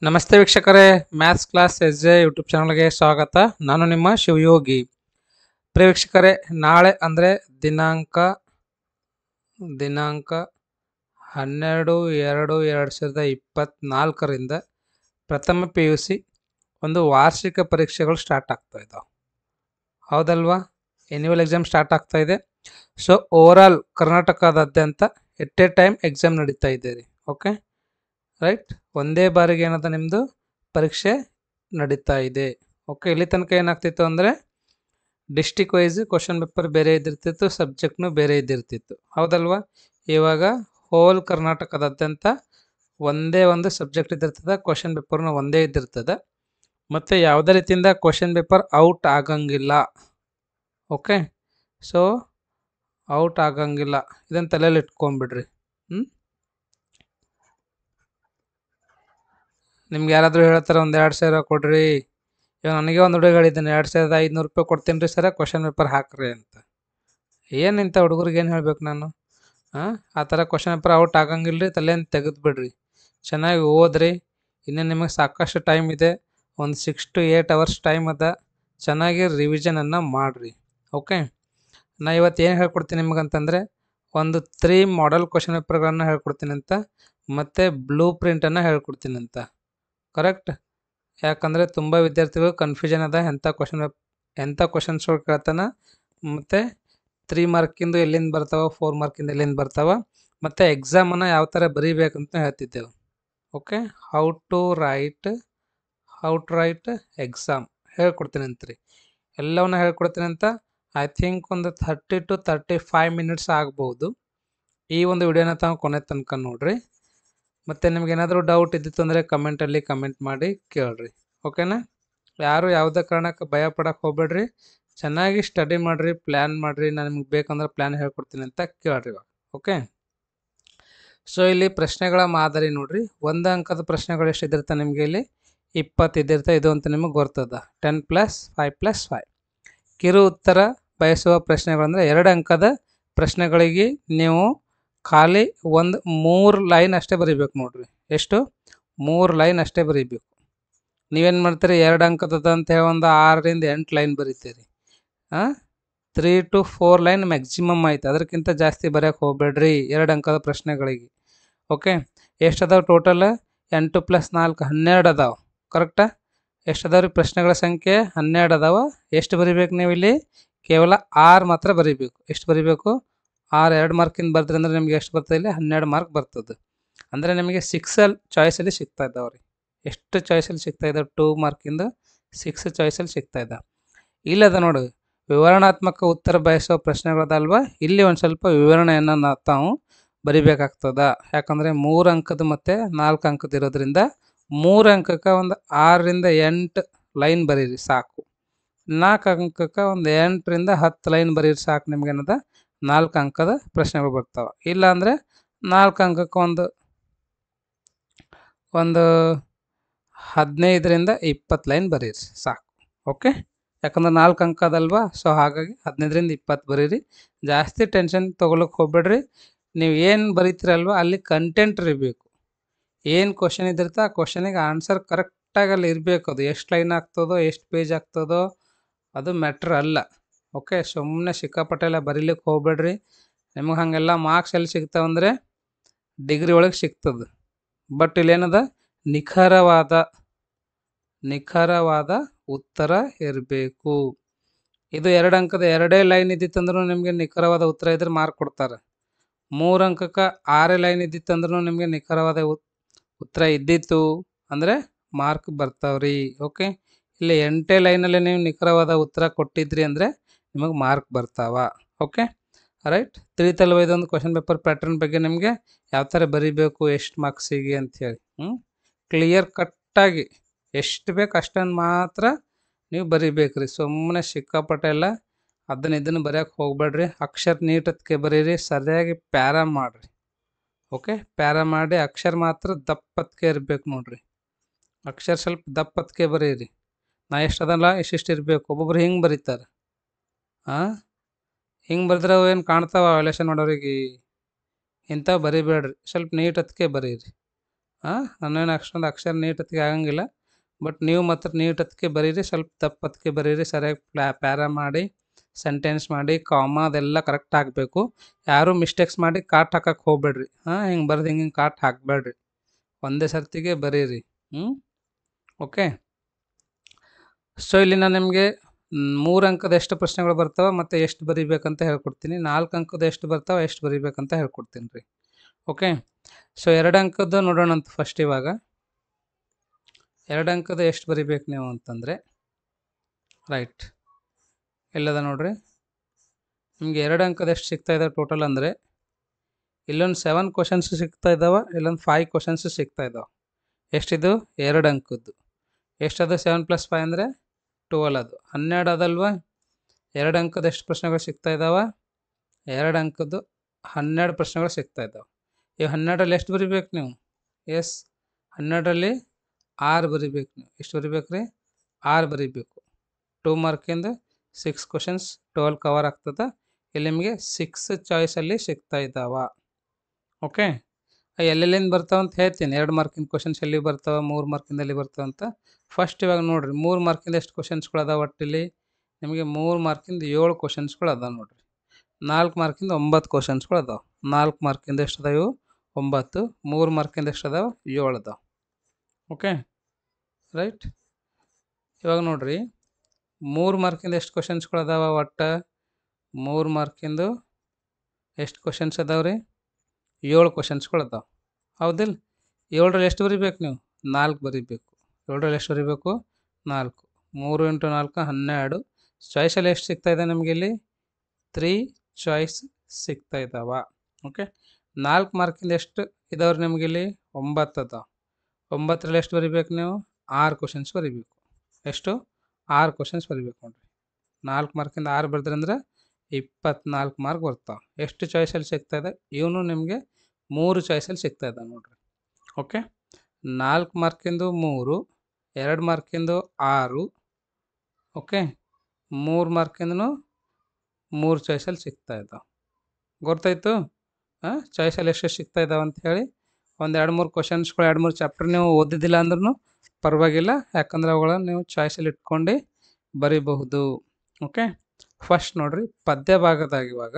ನಮಸ್ತೆ ವೀಕ್ಷಕರೇ, maths class S J YouTube ಚಾನಲ್ಗೆ ಸ್ವಾಗತ. ನಾನು ನಿಮ್ಮ ಶಿವಯೋಗಿ. ಪ್ರಿಯ ವೀಕ್ಷಕರೇ, ನಾಳೆ ಅಂದರೆ ದಿನಾಂಕ 12/2/2024 ಪ್ರಥಮ PUC ಒಂದು ವಾರ್ಷಿಕ ಪರೀಕ್ಷೆಗಳು ಸ್ಟಾರ್ಟ್ ಆಗ್ತಾ ಇದ್ದಾವೆ. ಹೌದಲ್ವಾ? ಎನ್ಯುವಲ್ ಎಕ್ಸಾಮ್ ಸ್ಟಾರ್ಟ್ ಆಗ್ತಾ ಇದೆ. ಸೊ ಓವರಾಲ್ ಕರ್ನಾಟಕದಾದ್ಯಂತ ಎಟ್ ಎ ಟೈಮ್ ಎಕ್ಸಾಮ್ ನಡೀತಾ ಇದ್ದೀರಿ. ಓಕೆ ರೈಟ್, ಒಂದೇ ಬಾರಿಗೆ ಏನದ ನಿಮ್ಮದು ಪರೀಕ್ಷೆ ನಡೀತಾ ಇದೆ. ಓಕೆ, ಇಲ್ಲಿ ತನಕ ಏನಾಗ್ತಿತ್ತು ಅಂದರೆ ಡಿಸ್ಟಿಕ್ ವೈಸ್ ಕ್ವಶನ್ ಪೇಪರ್ ಬೇರೆ ಇದ್ದಿರ್ತಿತ್ತು, ಸಬ್ಜೆಕ್ಟ್ನು ಬೇರೆ ಇದ್ದಿರ್ತಿತ್ತು. ಹೌದಲ್ವಾ? ಇವಾಗ ಹೋಲ್ ಕರ್ನಾಟಕದಾದ್ಯಂತ ಒಂದೇ ಒಂದು ಸಬ್ಜೆಕ್ಟ್ ಇದ್ದಿರ್ತದೆ, ಕ್ವಶನ್ ಪೇಪರ್ನು ಒಂದೇ ಇದ್ದಿರ್ತದೆ, ಮತ್ತು ಯಾವುದೇ ರೀತಿಯಿಂದ ಕ್ವಶನ್ ಪೇಪರ್ ಔಟ್ ಆಗಂಗಿಲ್ಲ. ಓಕೆ, ಸೊ ಔಟ್ ಆಗಂಗಿಲ್ಲ, ಇದನ್ನು ತಲೆಯಲ್ಲಿ ಇಟ್ಕೊಂಡ್ಬಿಡ್ರಿ. ನಿಮ್ಗೆ ಯಾರಾದರೂ ಹೇಳ್ತಾರೆ ಒಂದು 2,000 ಕೊಡ್ರಿ, ಇವಾಗ ನನಗೆ ಒಂದು ಹುಡುಗ ಹೇಳಿದ್ದಾನೆ 2,500 ರೂಪಾಯಿ ಕೊಡ್ತೀನಿ ರೀ ಸರ, ಕ್ವಶನ್ ಪೇಪರ್ ಹಾಕ್ರಿ ಅಂತ. ಏನು ಇಂಥ ಹುಡುಗರಿಗೆ ಏನು ಹೇಳ್ಬೇಕು ನಾನು? ಆ ಥರ ಕ್ವಶನ್ ಪೇಪರ್ ಔಟ್ ಆಗಂಗಿಲ್ಲ ರೀ, ತಲೆಯನ್ನು ತೆಗೆದು ಬಿಡ್ರಿ. ಚೆನ್ನಾಗಿ ಓದ್ರಿ, ಇನ್ನೂ ನಿಮಗೆ ಸಾಕಷ್ಟು ಟೈಮ್ ಇದೆ, ಒಂದು 6 to 8 hours ಟೈಮ್ ಅದ. ಚೆನ್ನಾಗಿ ರಿವಿಷನನ್ನು ಮಾಡಿರಿ. ಓಕೆ, ನಾ ಇವತ್ತು ಏನು ಹೇಳ್ಕೊಡ್ತೀನಿ ನಿಮಗಂತಂದರೆ ಒಂದು 3 ಮಾಡೆಲ್ ಕ್ವಶನ್ ಪೇಪರ್ಗಳನ್ನು ಹೇಳ್ಕೊಡ್ತೀನಿ ಅಂತ, ಮತ್ತು ಬ್ಲೂ ಪ್ರಿಂಟನ್ನು ಹೇಳ್ಕೊಡ್ತೀನಿ ಅಂತ. ಕರೆಕ್ಟ್? ಯಾಕಂದರೆ ತುಂಬ ವಿದ್ಯಾರ್ಥಿಗಳು ಕನ್ಫ್ಯೂಷನ್ ಅದ, ಎಂಥ ಕ್ವಶನ್ಸ್ಗಳು ಕೇಳ್ತಾನೆ, ಮತ್ತು 3 ಮಾರ್ಕಿಂದು ಎಲ್ಲಿಂದ ಬರ್ತಾವೆ, 4 ಮಾರ್ಕಿಂದ ಎಲ್ಲಿಂದ ಬರ್ತಾವೆ, ಮತ್ತು ಎಕ್ಸಾಮನ್ನು ಯಾವ ಥರ ಬರೀಬೇಕಂತ ಹೇಳ್ತಿದ್ದೆವು. Okay, how to write exam ಹೇಳ್ಕೊಡ್ತೀನಿ ಅಂತ್ರಿ. ಎಲ್ಲವನ್ನ ಹೇಳ್ಕೊಡ್ತೀನಿ ಅಂತ. ಐ ಥಿಂಕ್ ಒಂದು 30 to 35 minutes ಆಗ್ಬೋದು. ಈ ಒಂದು ವಿಡಿಯೋನ ತಾವು ಕೊನೆ ತನಕ ನೋಡ್ರಿ. ಮತ್ತು ನಿಮ್ಗೇನಾದರೂ ಡೌಟ್ ಇದ್ದಿತ್ತು ಅಂದರೆ ಕಮೆಂಟಲ್ಲಿ ಕಮೆಂಟ್ ಮಾಡಿ ಕೇಳ್ರಿ. ಓಕೆನಾ? ಯಾರು ಯಾವುದೇ ಕಾರಣಕ್ಕೆ ಭಯ ಪಡೋಕ್ಕೆ ಹೋಗ್ಬೇಡ್ರಿ, ಚೆನ್ನಾಗಿ ಸ್ಟಡಿ ಮಾಡಿರಿ, ಪ್ಲ್ಯಾನ್ ಮಾಡಿರಿ. ನಾನು ನಿಮ್ಗೆ ಬೇಕಂದ್ರೆ ಪ್ಲ್ಯಾನ್ ಹೇಳ್ಕೊಡ್ತೀನಿ ಅಂತ ಕೇಳ್ರಿ ಇವಾಗ. ಓಕೆ, ಸೊ ಇಲ್ಲಿ ಪ್ರಶ್ನೆಗಳ ಮಾದರಿ ನೋಡ್ರಿ. 1 ಅಂಕದ ಪ್ರಶ್ನೆಗಳು ಎಷ್ಟು ಇದ್ದಿರ್ತಾವೆ ನಿಮಗೆ? ಇಲ್ಲಿ 20 ಇದ್ದಿರ್ತಾವೆ. ಇದು ಅಂತ ನಿಮಗೆ ಗೊತ್ತದ, 10 + 5 + 5. ಕಿರು ಉತ್ತರ ಬಯಸುವ ಪ್ರಶ್ನೆಗಳಂದರೆ 2 ಅಂಕದ ಪ್ರಶ್ನೆಗಳಿಗೆ ನೀವು ಖಾಲಿ ಒಂದು 3 ಲೈನ್ ಅಷ್ಟೇ ಬರೀಬೇಕು ನೋಡ್ರಿ. ಎಷ್ಟು? 3 ಲೈನ್ ಅಷ್ಟೇ ಬರೀಬೇಕು. ನೀವೇನು ಮಾಡ್ತೀರಿ, 2 ಅಂಕದ ಅಂತ ಹೇಳಿ ಒಂದು 6 ರಿಂದ 8 ಲೈನ್ ಬರೀತೀರಿ. 3 to 4 ಲೈನ್ ಮ್ಯಾಕ್ಸಿಮಮ್ ಆಯ್ತು, ಅದಕ್ಕಿಂತ ಜಾಸ್ತಿ ಬರೆಯೋಕೆ ಹೋಗ್ಬೇಡ್ರಿ 2 ಅಂಕದ ಪ್ರಶ್ನೆಗಳಿಗೆ. ಓಕೆ, ಎಷ್ಟು ಅದಾವೆ ಟೋಟಲ್? 8 + 4 12 ಅದಾವೆ. ಕರೆಕ್ಟಾ? ಎಷ್ಟು ಅದಾವೆ ರೀ ಪ್ರಶ್ನೆಗಳ ಸಂಖ್ಯೆ? 12 ಅದಾವೆ. ಎಷ್ಟು ಬರೀಬೇಕು ನೀವು ಇಲ್ಲಿ? ಕೇವಲ 6 ಮಾತ್ರ ಬರೀಬೇಕು. ಎಷ್ಟು ಬರೀಬೇಕು? 6. 2 ಮಾರ್ಕಿಂದ ಬರ್ದ್ರಿ ಅಂದ್ರೆ ನಿಮ್ಗೆ ಎಷ್ಟು ಬರ್ತದೆ? ಇಲ್ಲಿ 12 ಮಾರ್ಕ್ ಬರ್ತದೆ. ಅಂದರೆ ನಿಮಗೆ 6 ಚಾಯ್ಸಲ್ಲಿ ಸಿಗ್ತಾ ಇದ್ದಾವೆ ರೀ. ಎಷ್ಟು ಚಾಯ್ಸಲ್ಲಿ ಸಿಗ್ತಾ ಇದ್ದಾವೆ? 2 ಮಾರ್ಕಿಂದ 6 ಚಾಯ್ಸಲ್ಲಿ ಸಿಗ್ತಾ ಇದ್ದಾವೆ. ಇಲ್ಲದ ನೋಡಿ, ವಿವರಣಾತ್ಮಕ ಉತ್ತರ ಬಯಸುವ ಪ್ರಶ್ನೆಗಳದಲ್ವಾ, ಇಲ್ಲಿ ಒಂದು ಸ್ವಲ್ಪ ವಿವರಣೆಯನ್ನು ತಾವು ಬರಿಬೇಕಾಗ್ತದ. ಯಾಕಂದರೆ 3 ಅಂಕದ ಮತ್ತು 4 ಅಂಕದ ಇರೋದ್ರಿಂದ 3 ಅಂಕಕ್ಕೆ ಒಂದು 6 ರಿಂದ 8 ಲೈನ್ ಬರೀರಿ ಸಾಕು. 4 ಅಂಕಕ್ಕೆ ಒಂದು 8 ರಿಂದ 10 ಲೈನ್ ಬರೀರಿ ಸಾಕು. ನಿಮ್ಗೇನದ 4 ಅಂಕದ ಪ್ರಶ್ನೆಗಳು ಬರ್ತಾವೆ. ಇಲ್ಲಾಂದರೆ 4 ಅಂಕಕ್ಕೆ ಒಂದು 15 ರಿಂದ 20 ಲೈನ್ ಬರೀರಿ ಸಾಕು. ಓಕೆ, ಯಾಕಂದ್ರೆ 4 ಅಂಕ ಅದಲ್ವಾ, ಸೊ ಹಾಗಾಗಿ 15 ರಿಂದ 20 ಬರೀರಿ. ಜಾಸ್ತಿ ಟೆನ್ಷನ್ ತೊಗೊಳಕ್ಕೆ ಹೋಗ್ಬೇಡ್ರಿ. ನೀವು ಏನು ಬರೀತೀರಲ್ವ ಅಲ್ಲಿ ಕಂಟೆಂಟ್ ಇರಬೇಕು. ಏನು ಕ್ವಶನ್ ಇದ್ದಿರ್ತಾ ಆ ಕ್ವಶನಿಗೆ ಆನ್ಸರ್ ಕರೆಕ್ಟಾಗಿ ಅಲ್ಲಿ ಇರಬೇಕು. ಅದು ಎಷ್ಟು ಲೈನ್ ಆಗ್ತದೋ, ಎಷ್ಟು ಪೇಜ್ ಆಗ್ತದೋ ಅದು ಮ್ಯಾಟ್ರ್ ಅಲ್ಲ. ಓಕೆ, ಸುಮ್ಮನೆ ಸಿಕ್ಕಾಪಟ್ಟೆಲ್ಲ ಬರೀಲಿಕ್ಕೆ ಹೋಗ್ಬೇಡ್ರಿ. ನಿಮಗೆ ಹಾಗೆಲ್ಲ ಮಾರ್ಕ್ಸ್ ಎಲ್ಲಿ ಸಿಗ್ತಾವಂದರೆ ಡಿಗ್ರಿ ಒಳಗೆ ಸಿಗ್ತದೆ. ಬಟ್ ಇಲ್ಲೇನದ, ನಿಖರವಾದ ಉತ್ತರ ಇರಬೇಕು. ಇದು 2 ಅಂಕದ 2 ಲೈನ್ ಇದ್ದಿತ್ತಂದ್ರೂ ನಿಮಗೆ ನಿಖರವಾದ ಉತ್ತರ ಇದ್ರೆ ಮಾರ್ಕ್ ಕೊಡ್ತಾರೆ. 3 ಅಂಕಕ್ಕೆ 6 ಲೈನ್ ಇದ್ದಿತ್ತಂದ್ರೂ ನಿಮಗೆ ನಿಖರವಾದ ಉತ್ತರ ಇದ್ದಿತ್ತು ಅಂದರೆ ಮಾರ್ಕ್ ಬರ್ತಾವ್ರಿ. ಓಕೆ, ಇಲ್ಲಿ 8 ಲೈನಲ್ಲಿ ನೀವು ನಿಖರವಾದ ಉತ್ತರ ಕೊಟ್ಟಿದ್ರಿ ಅಂದರೆ ನಿಮಗೆ ಮಾರ್ಕ್ ಬರ್ತಾವ. ಓಕೆ ರೈಟ್, ತಿಳಿತಲ್ವ ಇದೊಂದು ಕ್ವಶನ್ ಪೇಪರ್ ಪ್ಯಾಟರ್ನ್ ಬಗ್ಗೆ ನಿಮಗೆ ಯಾವ ಥರ ಬರೀಬೇಕು, ಎಷ್ಟು ಮಾರ್ಕ್ಸಿಗೆ ಅಂಥೇಳಿ. ಕ್ಲಿಯರ್ ಕಟ್ಟಾಗಿ ಎಷ್ಟು ಬೇಕು ಅಷ್ಟನ್ನು ಮಾತ್ರ ನೀವು ಬರೀಬೇಕ್ರಿ. ಸುಮ್ಮನೆ ಸಿಕ್ಕಾಪಟ್ಟೆ ಎಲ್ಲ ಇದನ್ನು ಬರೆಯೋಕೆ ಹೋಗ್ಬೇಡ್ರಿ. ಅಕ್ಷರ ನೀಟಕ್ಕೆ ಬರೀರಿ, ಸರಿಯಾಗಿ ಪ್ಯಾರಾ ಮಾಡಿರಿ. ಓಕೆ, ಪ್ಯಾರಾ ಮಾಡಿ ಅಕ್ಷರ ಮಾತ್ರ ದಪ್ಪಕ್ಕೆ ಇರಬೇಕು ನೋಡ್ರಿ. ಅಕ್ಷರ ಸ್ವಲ್ಪ ದಪ್ಪಕ್ಕೆ ಬರೀರಿ. ನಾ ಎಷ್ಟು ಅದಲ್ಲ ಇಷ್ಟಿಷ್ಟು ಇರಬೇಕು. ಒಬ್ಬೊಬ್ರು ಹಿಂಗೆ ಬರೀತಾರೆ. ಹಿಂಗೆ ಬರೆದ್ರೆ ಅವು ಏನು ಕಾಣ್ತಾವ ವ್ಯಾಲ್ಯೂಷನ್ ಮಾಡೋರಿಗೆ? ಇಂಥವು ಬರೀಬೇಡ್ರಿ, ಸ್ವಲ್ಪ ನೀಟಕ್ಕೆ ಬರೀರಿ. ನಾನೇನು ಅಷ್ಟೊಂದು ಅಕ್ಷರ ನೀಟತ್ತಿಗೆ ಆಗಂಗಿಲ್ಲ, ಬಟ್ ನೀವು ಮಾತ್ರ ನೀಟತ್ತಿಗೆ ಬರೀರಿ, ಸ್ವಲ್ಪ ತಪ್ಪತ್ತಿಗೆ ಬರೀರಿ, ಸರಿಯಾಗಿ ಪ್ಯಾರ ಮಾಡಿ, ಸೆಂಟೆನ್ಸ್ ಮಾಡಿ, ಕಾಮ ಅದೆಲ್ಲ ಕರೆಕ್ಟ್ ಆಗಬೇಕು. ಯಾರೂ ಮಿಸ್ಟೇಕ್ಸ್ ಮಾಡಿ ಕಾಟ್ ಹಾಕಕ್ಕೆ ಹೋಗ್ಬೇಡ್ರಿ. ಹಿಂಗೆ ಬರ್ದು ಹಿಂಗೆ ಕಾಟ್ ಹಾಕಬೇಡ್ರಿ, ಒಂದೇ ಸರ್ತಿಗೆ ಬರೀರಿ. ಓಕೆ. ಸೊ ಇಲ್ಲಿ ನಾನು ನಿಮಗೆ 3 ಅಂಕದ ಎಷ್ಟು ಪ್ರಶ್ನೆಗಳು ಬರ್ತಾವೆ ಮತ್ತು ಎಷ್ಟು ಬರೀಬೇಕಂತ ಹೇಳ್ಕೊಡ್ತೀನಿ. 4 ಅಂಕದ ಎಷ್ಟು ಬರ್ತಾವೆ, ಎಷ್ಟು ಬರೀಬೇಕಂತ ಹೇಳ್ಕೊಡ್ತೀನಿ ರೀ. ಓಕೆ. ಸೊ 2 ಅಂಕದ್ದು ನೋಡೋಣ ಅಂತ ಫಸ್ಟ್. ಇವಾಗ 2 ಅಂಕದ ಎಷ್ಟು ಬರೀಬೇಕು ನೀವು ಅಂತಂದರೆ, ರೈಟ್ ಎಲ್ಲದ ನೋಡ್ರಿ, ನಿಮಗೆ 2 ಅಂಕದ ಎಷ್ಟು ಸಿಗ್ತಾ ಇದೆ ಟೋಟಲ್ ಅಂದರೆ, ಇಲ್ಲೊಂದು 7 ಕ್ವಶನ್ಸ್ ಸಿಗ್ತಾ ಇದ್ದಾವೆ, ಇಲ್ಲೊಂದು 5 ಕ್ವಶನ್ಸ್ ಸಿಗ್ತಾ ಇದ್ದಾವೆ. ಎಷ್ಟಿದು? 2 ಅಂಕದ್ದು. ಎಷ್ಟದು? 7 + 5 ಅಂದರೆ 12. ಅದು 12 ಅದಲ್ವಾ? 2 ಅಂಕದ ಎಷ್ಟು ಪ್ರಶ್ನೆಗಳು ಸಿಗ್ತಾ ಇದ್ದಾವೆ? 2 ಅಂಕದ್ದು 12 ಪ್ರಶ್ನೆಗಳು ಸಿಗ್ತಾ ಇದ್ದಾವೆ. ಈ 12ರಲ್ಲಿ ಎಷ್ಟು ಬರೀಬೇಕು ನೀವು? ಎಸ್, 12ರಲ್ಲಿ 6 ಬರೀಬೇಕು ನೀವು. ಎಷ್ಟು ಬರೀಬೇಕು ರೀ? 6 ಬರೀಬೇಕು. 2 ಮಾರ್ಕಿಂದ 6 ಕ್ವಶನ್ಸ್ 12 ಕವರ್ ಆಗ್ತದೆ. ಇಲ್ಲಿ ನಿಮಗೆ 6 ಚಾಯ್ಸಲ್ಲಿ ಸಿಗ್ತಾ ಇದ್ದಾವೆ. ಓಕೆ. ಎಲ್ಲೆಲ್ಲಿಂದ ಬರ್ತಾವೆ ಅಂತ ಹೇಳ್ತೀನಿ. 2 ಮಾರ್ಕಿಂದ ಕ್ವಶನ್ಸ್ ಎಲ್ಲಿ ಬರ್ತಾವೆ, 3 ಮಾರ್ಕಿಂದ ಎಲ್ಲಿ ಬರ್ತಾವೆ ಅಂತ. ಫಸ್ಟ್ ಇವಾಗ ನೋಡಿರಿ, 3 ಮಾರ್ಕಿಂದ ಎಷ್ಟು ಕ್ವಶನ್ಸ್ಗಳು ಅದಾವೆ ಒಟ್ಟಿಲ್ಲಿ? ನಿಮಗೆ 3 ಮಾರ್ಕಿಂದ 7 ಕ್ವಶನ್ಸ್ಗಳು ಅದಾವೆ ನೋಡಿರಿ. 4 ಮಾರ್ಕಿಂದ 9 ಕ್ವಶನ್ಸ್ಗಳು ಅದಾವೆ. 4 ಮಾರ್ಕಿಂದ ಎಷ್ಟು ಅದಾವೆ? 9. 3 ಮಾರ್ಕಿಂದ ಎಷ್ಟು ಅದಾವೆ? 7 ಅದಾವೆ. Okay, right. ಇವಾಗ ನೋಡಿರಿ, 3 ಮಾರ್ಕಿಂದ ಎಷ್ಟು ಕ್ವಶನ್ಸ್ಗಳು ಅದಾವೆ ಒಟ್ಟು? 3 ಮಾರ್ಕಿಂದು ಎಷ್ಟು ಕ್ವಶನ್ಸ್ ಅದಾವೆ ರೀ? 7 ಕ್ವಶನ್ಸ್ಗಳು ಅದಾವೆ. ಹೌದಿಲ್ಲ? 7ರಲ್ಲಿ ಎಷ್ಟು ಬರೀಬೇಕು ನೀವು? 4 ಬರೀಬೇಕು. 7ರಲ್ಲಿ ಎಷ್ಟು ಬರೀಬೇಕು? 4. 3 × 4 12. ಚಾಯ್ಸಲ್ಲಿ ಎಷ್ಟು ಸಿಗ್ತಾ ಇದೆ ನಮಗೆ ಇಲ್ಲಿ? 3 ಚಾಯ್ಸ್ ಸಿಗ್ತಾ ಇದ್ದಾವೆ. ಓಕೆ. 4 ಮಾರ್ಕಿಂದ ಎಷ್ಟು ಇದಾವ್ರಿ ನಿಮಗೆ ಇಲ್ಲಿ? 9 ಅದಾವೆ. 9ರಲ್ಲಿ ಎಷ್ಟು ಬರೀಬೇಕು ನೀವು? 6 ಕ್ವಶನ್ಸ್ ಬರೀಬೇಕು. ಎಷ್ಟು? 6 ಕ್ವಶನ್ಸ್ ಬರೀಬೇಕು ನೋಡಿರಿ. 4 ಮಾರ್ಕಿಂದ 6 ಬರೆದ್ರಂದ್ರೆ 24 ಮಾರ್ಕ್ ಬರ್ತಾವೆ. ಎಷ್ಟು ಚಾಯ್ಸಲ್ಲಿ ಸಿಗ್ತಾ ಇದೆ? ಇವನು ನಿಮಗೆ 3 ಚಾಯ್ಸಲ್ಲಿ ಸಿಗ್ತಾ ಇದೆ ನೋಡಿರಿ. ಓಕೆ. 4 ಮಾರ್ಕಿಂದು 3, 2 ಮಾರ್ಕಿಂದು 6, ಓಕೆ, 3 ಮಾರ್ಕಿಂದೂ 3 ಚಾಯ್ಸಲ್ಲಿ ಸಿಗ್ತಾ ಇದ್ದಾವೆ. ಗೊತ್ತಾಯ್ತು? ಚಾಯ್ಸಲ್ಲಿ ಎಷ್ಟು ಸಿಗ್ತಾ ಇದ್ದಾವೆ ಅಂತ ಹೇಳಿ. ಒಂದು 2-3 ಕ್ವಶನ್ಸ್ಗಳು 2-3 ಚಾಪ್ಟರ್ ನೀವು ಓದಿದ್ದಿಲ್ಲ ಅಂದ್ರೂ ಪರವಾಗಿಲ್ಲ, ಯಾಕಂದ್ರೆ ಅವುಗಳನ್ನು ನೀವು ಚಾಯ್ಸಲ್ಲಿ ಇಟ್ಕೊಂಡು ಬರೀಬಹುದು. ಓಕೆ. ಫಸ್ಟ್ ನೋಡಿರಿ, ಪದ್ಯ ಭಾಗದಾಗ ಇವಾಗ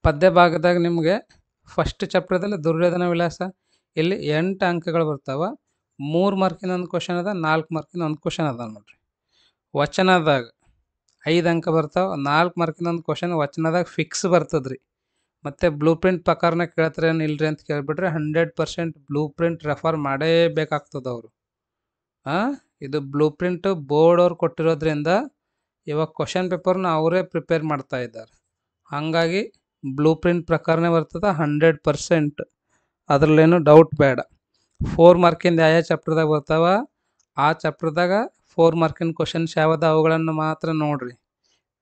ಪದ್ಯ ಭಾಗದಾಗ ನಿಮಗೆ ಫಸ್ಟ್ ಚಾಪ್ಟರ್ದಲ್ಲಿ ದುರ್ಯೋಧನ ವಿಲಾಸ, ಇಲ್ಲಿ 8 ಅಂಕಗಳು ಬರ್ತಾವೆ. 3 ಮಾರ್ಕಿನ ಒಂದು ಕ್ವಶನ್ ಅದ, 4 ಮಾರ್ಕಿನ ಒಂದು ಕ್ವಶನ್ ಅದ ನೋಡ್ರಿ. ವಚನದಾಗ 5 ಅಂಕ ಬರ್ತಾವೆ. 4 ಮಾರ್ಕಿನ ಒಂದು ಕ್ವಶನ್ ವಚನದಾಗ ಫಿಕ್ಸ್ ಬರ್ತದೆ ರೀ. ಮತ್ತು ಬ್ಲೂ ಪ್ರಿಂಟ್ ಪ್ರಕಾರನ ಕೇಳ್ತಾರೆ ಇಲ್ರಿ ಅಂತ ಕೇಳಿಬಿಟ್ರೆ 100% ಬ್ಲೂ ಪ್ರಿಂಟ್ ರೆಫರ್ ಮಾಡೇ ಬೇಕಾಗ್ತದೆ ಅವರು. ಇದು ಬ್ಲೂ ಪ್ರಿಂಟು ಬೋರ್ಡ್ ಅವ್ರು ಕೊಟ್ಟಿರೋದ್ರಿಂದ ಇವಾಗ ಕ್ವಶನ್ ಪೇಪರ್ನ ಅವರೇ ಪ್ರಿಪೇರ್ ಮಾಡ್ತಾ ಇದ್ದಾರೆ. ಹಾಗಾಗಿ ಬ್ಲೂ ಪ್ರಿಂಟ್ ಪ್ರಕಾರನೇ ಬರ್ತದೆ 100%. ಅದರಲ್ಲೇನು ಡೌಟ್ ಬೇಡ. 4 ಮಾರ್ಕಿಂದ ಯಾವ ಚಾಪ್ಟರ್ದಾಗ ಬರ್ತಾವ, ಆ ಚಾಪ್ಟರ್ದಾಗ 4 ಮಾರ್ಕಿನ ಕ್ವಶನ್ಸ್ ಯಾವ್ದು ಅವುಗಳನ್ನು ಮಾತ್ರ ನೋಡಿರಿ.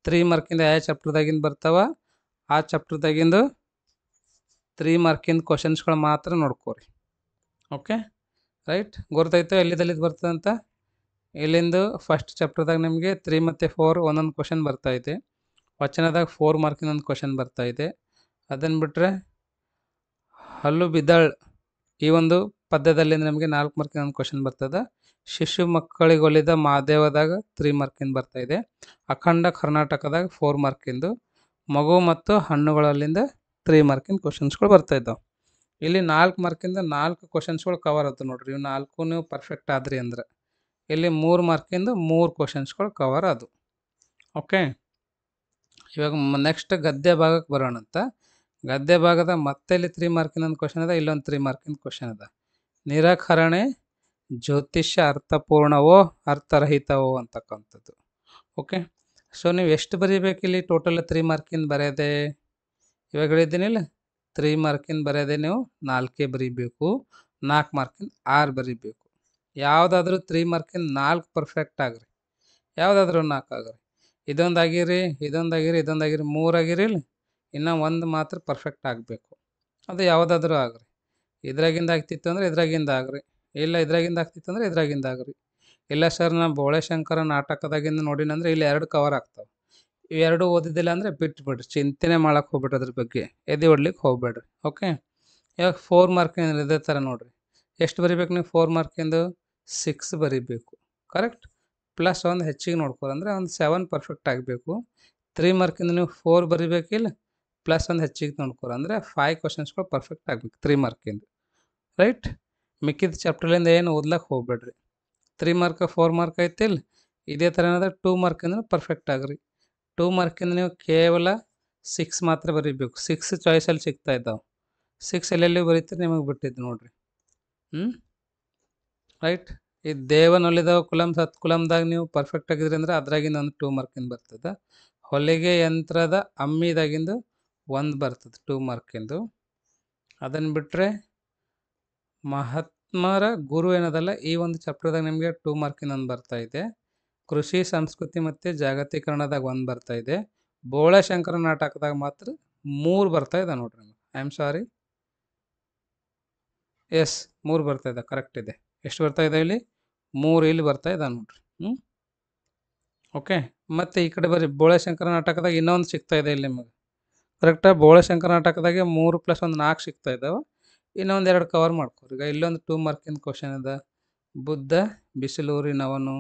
3 ಮಾರ್ಕಿಂದ ಯಾವ ಚಾಪ್ಟರ್ದಾಗಿಂದ ಬರ್ತಾವ, ಆ ಚಾಪ್ಟರ್ದಾಗಿಂದು 3 ಮಾರ್ಕಿಂದ ಕ್ವಶನ್ಸ್ಗಳು ಮಾತ್ರ ನೋಡ್ಕೋರಿ. Okay, right. ಗೊತ್ತಾಯ್ತು ಎಲ್ಲಿದ್ದು ಬರ್ತದೆ ಅಂತ? ಇಲ್ಲಿಂದು ಫಸ್ಟ್ ಚಾಪ್ಟರ್ದಾಗ ನಿಮಗೆ 3 ಮತ್ತು 4 ಒಂದೊಂದು ಕ್ವಶನ್ ಬರ್ತಾಯಿದೆ. ವಚನದಾಗ 4 ಮಾರ್ಕಿನ ಒಂದು ಕ್ವಶನ್ ಬರ್ತಾಯಿದೆ. ಅದನ್ನು ಬಿಟ್ಟರೆ ಹಲ್ಲು ಬಿದ್ದಾಳ್ ಈ ಒಂದು ಪದ್ಯದಲ್ಲಿ ನಮಗೆ 4 ಮಾರ್ಕಿನ ಒಂದು ಕ್ವಶನ್ ಬರ್ತದೆ. ಶಿಶು ಮಕ್ಕಳಿಗೊಲಿದ ಮಾದೇವದಾಗ 3 ಮಾರ್ಕಿಂದ ಬರ್ತಾಯಿದೆ. ಅಖಂಡ ಕರ್ನಾಟಕದಾಗ 4 ಮಾರ್ಕಿಂದು. ಮಗು ಮತ್ತು ಹಣ್ಣುಗಳಲ್ಲಿಂದ 3 ಮಾರ್ಕಿನ ಕ್ವಶನ್ಸ್ಗಳು ಬರ್ತಾಯಿದ್ದಾವೆ. ಇಲ್ಲಿ 4 ಮಾರ್ಕಿಂದ 4 ಕ್ವಶನ್ಸ್ಗಳು ಕವರ್ ಆಯ್ತು ನೋಡ್ರಿ. ಇವು 4 ನೀವು ಪರ್ಫೆಕ್ಟ್ ಆದ್ರಿ ಅಂದ್ರೆ ಇಲ್ಲಿ 3 ಮಾರ್ಕಿಂದು 3 ಕ್ವಶನ್ಸ್ಗಳು ಕವರ್ ಆದವು. ಓಕೆ, ಇವಾಗ ನೆಕ್ಸ್ಟ್ ಗದ್ಯ ಭಾಗಕ್ಕೆ ಬರೋಣಂತ. ಗದ್ಯ ಭಾಗದ ಮತ್ತೆ ಇಲ್ಲಿ 3 ಮಾರ್ಕಿನ ಒಂದು ಕ್ವಶನ್ ಅದ, ಇಲ್ಲೊಂದು 3 ಮಾರ್ಕಿನ ಕ್ವಶನ್ ಅದ. ನಿರಾಕರಣೆ ಜ್ಯೋತಿಷ್ಯ ಅರ್ಥಪೂರ್ಣವೋ ಅರ್ಥರಹಿತವೋ ಅಂತಕ್ಕಂಥದ್ದು. ಓಕೆ, ಸೊ ನೀವು ಎಷ್ಟು ಬರೀಬೇಕು ಇಲ್ಲಿ? ಟೋಟಲ್ 3 ಮಾರ್ಕಿಂದ ಬರೆಯದೆ ಇವಾಗ ಹೇಳಿದ್ದೀನಿಲ್ಲ, 3 ಮಾರ್ಕಿಂದ ಬರೆಯದೆ ನೀವು 4 ಬರೀಬೇಕು. 4 ಮಾರ್ಕಿಂದ 6 ಬರೀಬೇಕು. ಯಾವುದಾದ್ರೂ 3 ಮಾರ್ಕಿಂದ 4 ಪರ್ಫೆಕ್ಟ್ ಆಗ್ರಿ, ಯಾವುದಾದ್ರೂ 4 ಆಗ್ರಿ. ಇದೊಂದಾಗಿರಿ, ಇದೊಂದಾಗಿರಿ, ಇದೊಂದಾಗಿರಿ, 3 ಆಗಿರಿಲ್ಲ, ಇನ್ನು 1 ಮಾತ್ರ ಪರ್ಫೆಕ್ಟ್ ಆಗಬೇಕು. ಅದು ಯಾವುದಾದ್ರೂ ಆಗ್ರಿ. ಇದ್ರಾಗಿಂದ ಆಗ್ತಿತ್ತು ಅಂದರೆ ಇದ್ರಾಗಿಂದ ಆಗ್ರಿ, ಇಲ್ಲ ಇದ್ರಾಗಿಂದ ಆಗ್ತಿತ್ತು ಅಂದರೆ ಇದ್ರಾಗಿಂದ ಆಗ್ರಿ. ಇಲ್ಲ ಸರ್ ನಾನು ಬೋಳೆಶಂಕರ ನಾಟಕದಾಗಿಂದ ನೋಡಿನಂದ್ರೆ ಇಲ್ಲಿ 2 ಕವರ್ ಆಗ್ತಾವೆ. ಇವೆರಡು ಓದಿದ್ದಿಲ್ಲ ಅಂದರೆ ಬಿಟ್ಬಿಡ್ರಿ, ಚಿಂತೆನೆ ಮಾಡಕ್ಕೆ ಹೋಗ್ಬಿಟ್ರಿ, ಅದ್ರ ಬಗ್ಗೆ ಎದೆ ಹೊಡ್ಲಿಕ್ಕೆ ಹೋಗ್ಬೇಡ್ರಿ. ಓಕೆ, ಇವಾಗ 4 ಮಾರ್ಕಿಂದ ಇದೇ ಥರ ನೋಡಿರಿ, ಎಷ್ಟು ಬರಿಬೇಕು ನೀವು 4 ಮಾರ್ಕಿಂದು 6 ಬರಿಬೇಕು, ಕರೆಕ್ಟ್. ಪ್ಲಸ್ ಒಂದು ಹೆಚ್ಚಿಗೆ ನೋಡ್ಕೊರಿ, ಅಂದರೆ ಒಂದು 7 ಪರ್ಫೆಕ್ಟ್ ಆಗಬೇಕು. 3 ಮಾರ್ಕಿಂದ ನೀವು 4 ಬರಿಬೇಕಿಲ್ಲ, ಪ್ಲಸ್ ಒಂದು ಹೆಚ್ಚಿಗೆ ನೋಡ್ಕೊರಿ, ಅಂದರೆ 5 ಕ್ವಶನ್ಸ್ಗಳು ಪರ್ಫೆಕ್ಟ್ ಆಗಬೇಕು 3 ಮಾರ್ಕಿಂದು, ರೈಟ್. ಮಿಕ್ಕಿದ ಚಾಪ್ಟರ್ಲಿಂದ ಏನು ಓದ್ಲಕ್ಕೆ ಹೋಗ್ಬೇಡ್ರಿ. 3 ಮಾರ್ಕ್ 4 ಮಾರ್ಕ್ ಐತಿಲ್ಲ, ಇದೇ ಥರ ಏನಾದ್ರೆ 2 ಮಾರ್ಕಿಂದ ಪರ್ಫೆಕ್ಟ್ ಆಗ್ರಿ. 2 ಮಾರ್ಕಿಂದ ನೀವು ಕೇವಲ 6 ಮಾತ್ರ ಬರೀಬೇಕು. 6 ಚಾಯ್ಸಲ್ಲಿ ಸಿಗ್ತಾ ಇದ್ದಾವೆ. 6 ಎಲ್ಲೆಲ್ಲಿ ಬರೀತೀರಿ ನಿಮಗೆ ಬಿಟ್ಟಿದ್ದು ನೋಡಿರಿ. ರೈಟ್. ಈ ದೇವನೊಲಿದವ ಕುಲಂ ಸತ್ ಕುಲಂದಾಗ ನೀವು ಪರ್ಫೆಕ್ಟ್ ಆಗಿದ್ರಿ ಅಂದ್ರೆ ಅದ್ರಾಗಿಂದ ಒಂದು 2 ಮಾರ್ಕಿಂದ ಬರ್ತದೆ. ಹೊಲಿಗೆ ಯಂತ್ರದ ಅಮ್ಮಿದಾಗಿಂದು 1 ಬರ್ತದೆ 2 ಮಾರ್ಕಿಂದು. ಅದನ್ನು ಬಿಟ್ಟರೆ ಮಹಾತ್ಮರ ಗುರು ಏನದಲ್ಲ, ಈ ಒಂದು ಚಾಪ್ಟರ್ದಾಗ ನಿಮಗೆ 2 ಮಾರ್ಕಿಂದ ಒಂದು ಬರ್ತಾ ಇದೆ. ಕೃಷಿ ಸಂಸ್ಕೃತಿ ಮತ್ತು ಜಾಗತೀಕರಣದಾಗ 1 ಬರ್ತಾ ಇದೆ. ಬೋಳಶಂಕರ ನಾಟಕದಾಗ ಮಾತ್ರ 3 ಬರ್ತಾ ಇದೆ ನೋಡ್ರಿ. ಐ ಆಮ್ ಸಾರಿ, ಎಸ್ 3 ಬರ್ತಾ ಇದೆ, ಕರೆಕ್ಟ್ ಇದೆ. ಎಷ್ಟು ಬರ್ತಾ ಇದೆ ಇಲ್ಲಿ? 3 ಇಲ್ಲಿ ಬರ್ತಾ ಇದೆ ನೋಡ್ರಿ. ಓಕೆ. ಮತ್ತು ಈ ಕಡೆ ಬರ್ರಿ, ಬೋಳಶಂಕರ ನಾಟಕದಾಗ ಇನ್ನೊಂದು ಸಿಗ್ತಾ ಇದೆ ಇಲ್ಲಿ ನಿಮಗೆ, ಕರೆಕ್ಟಾಗಿ. ಬೋಳಶಂಕರ ನಾಟಕದಾಗೆ 3 + 1 4 ಸಿಗ್ತಾ ಇದ್ದಾವೆ. ಇನ್ನೊಂದು 2 ಕವರ್ ಮಾಡ್ಕೊರಿ. ಈಗ ಇಲ್ಲೊಂದು 2 ಮಾರ್ಕಿಂದ ಕ್ವಶನ್ ಇದೆ, ಬುದ್ಧ ಬಿಸಿಲೂರಿನವನು.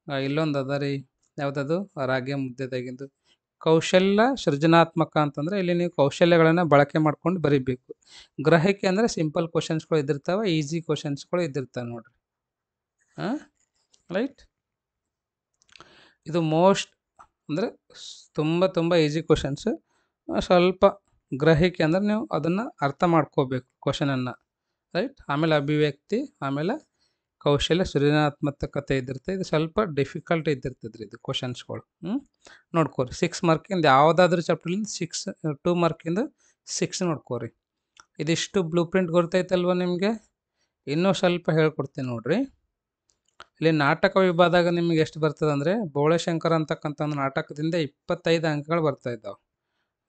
ಇಲ್ಲೊಂದು ಅದ ರೀ, ಯಾವುದದು, ರಾಗಿ ಮುದ್ದೆದಾಗಿಂದು. ಕೌಶಲ್ಯ ಸೃಜನಾತ್ಮಕ ಅಂತಂದರೆ ಇಲ್ಲಿ ನೀವು ಕೌಶಲ್ಯಗಳನ್ನು ಬಳಕೆ ಮಾಡ್ಕೊಂಡು ಬರೀಬೇಕು. ಗ್ರಹಿಕೆ ಅಂದರೆ ಸಿಂಪಲ್ ಕ್ವಶನ್ಸ್ಗಳು ಇದ್ದಿರ್ತಾವೆ, ಈಸಿ ಕ್ವಶನ್ಸ್ಗಳು ಇದ್ದಿರ್ತಾವೆ ನೋಡ್ರಿ. ರೈಟ್. ಇದು ಮೋಸ್ಟ್ ಅಂದರೆ ತುಂಬ ಈಸಿ ಕ್ವಶನ್ಸ್. ಸ್ವಲ್ಪ ಗ್ರಹಿಕೆ ಅಂದರೆ ನೀವು ಅದನ್ನು ಅರ್ಥ ಮಾಡ್ಕೋಬೇಕು ಕ್ವಶನನ್ನು, ರೈಟ್. ಆಮೇಲೆ ಅಭಿವ್ಯಕ್ತಿ, ಆಮೇಲೆ ಕೌಶಲ್ಯ ಸೃಜನಾತ್ಮಕತೆ ಇದ್ದಿರ್ತದೆ. ಇದು ಸ್ವಲ್ಪ ಡಿಫಿಕಲ್ಟ್ ಇದ್ದಿರ್ತದೆ ರೀ ಇದು ಕ್ವಶನ್ಸ್ಗಳು. ನೋಡ್ಕೋರಿ. 6 ಮಾರ್ಕಿಂದ ಯಾವುದಾದ್ರೂ ಚಾಪ್ಟರ್ಲಿಂದ 2 ಮಾರ್ಕಿಂದ 6 ನೋಡ್ಕೋರಿ. ಇದಿಷ್ಟು ಬ್ಲೂ ಪ್ರಿಂಟ್ ಗೊತ್ತೈತಲ್ವ ನಿಮಗೆ? ಇನ್ನೂ ಸ್ವಲ್ಪ ಹೇಳ್ಕೊಡ್ತೀನಿ ನೋಡ್ರಿ. ಇಲ್ಲಿ ನಾಟಕ ವಿಭಾಗದಾಗ ನಿಮ್ಗೆ ಎಷ್ಟು ಬರ್ತದೆ ಅಂದರೆ, ಬೋಳಶಂಕರ ಅಂತಕ್ಕಂಥ ಒಂದು ನಾಟಕದಿಂದ 25 ಅಂಕಗಳು ಬರ್ತಾ ಇದ್ದಾವೆ.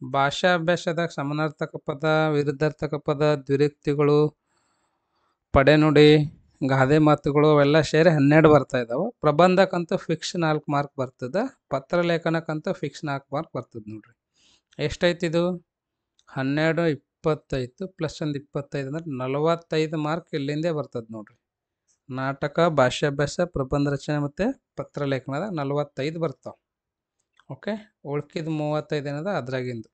ಭಾಷಾ ಅಭ್ಯಾಸದಾಗ ಸಮಾನಾರ್ಥಕ ಪದ, ವಿರುದ್ಧಾರ್ಥಕ ಪದ, ದ್ವಿರುಕ್ತಿಗಳು, ಪಡೆನುಡಿ, ಗಾದೆ ಮಾತುಗಳು ಅವೆಲ್ಲ ಸೇರಿ 12 ಬರ್ತಾ ಇದ್ದಾವೆ. ಪ್ರಬಂಧಕ್ಕಂತೂ ಫಿಕ್ಸ್ 4 ಮಾರ್ಕ್ ಬರ್ತದೆ. ಪತ್ರಲೇಖನಕ್ಕಂತೂ ಫಿಕ್ಸ್ 4 ಮಾರ್ಕ್ ಬರ್ತದೆ ನೋಡ್ರಿ. ಎಷ್ಟೈತಿದು? 12 25 ಪ್ಲಸ್ ಒಂದು 25 ಅಂದರೆ 45 ಮಾರ್ಕ್ ಇಲ್ಲಿಂದೇ ಬರ್ತದೆ ನೋಡ್ರಿ. ನಾಟಕ, ಭಾಷಾಭ್ಯಾಸ, ಪ್ರಬಂಧ ರಚನೆ ಮತ್ತು ಪತ್ರಲೇಖನದ 45 ಬರ್ತಾವೆ. ಓಕೆ. ಉಳ್ಕಿದ 35 ಏನದ ಅದ್ರಾಗಿಂದು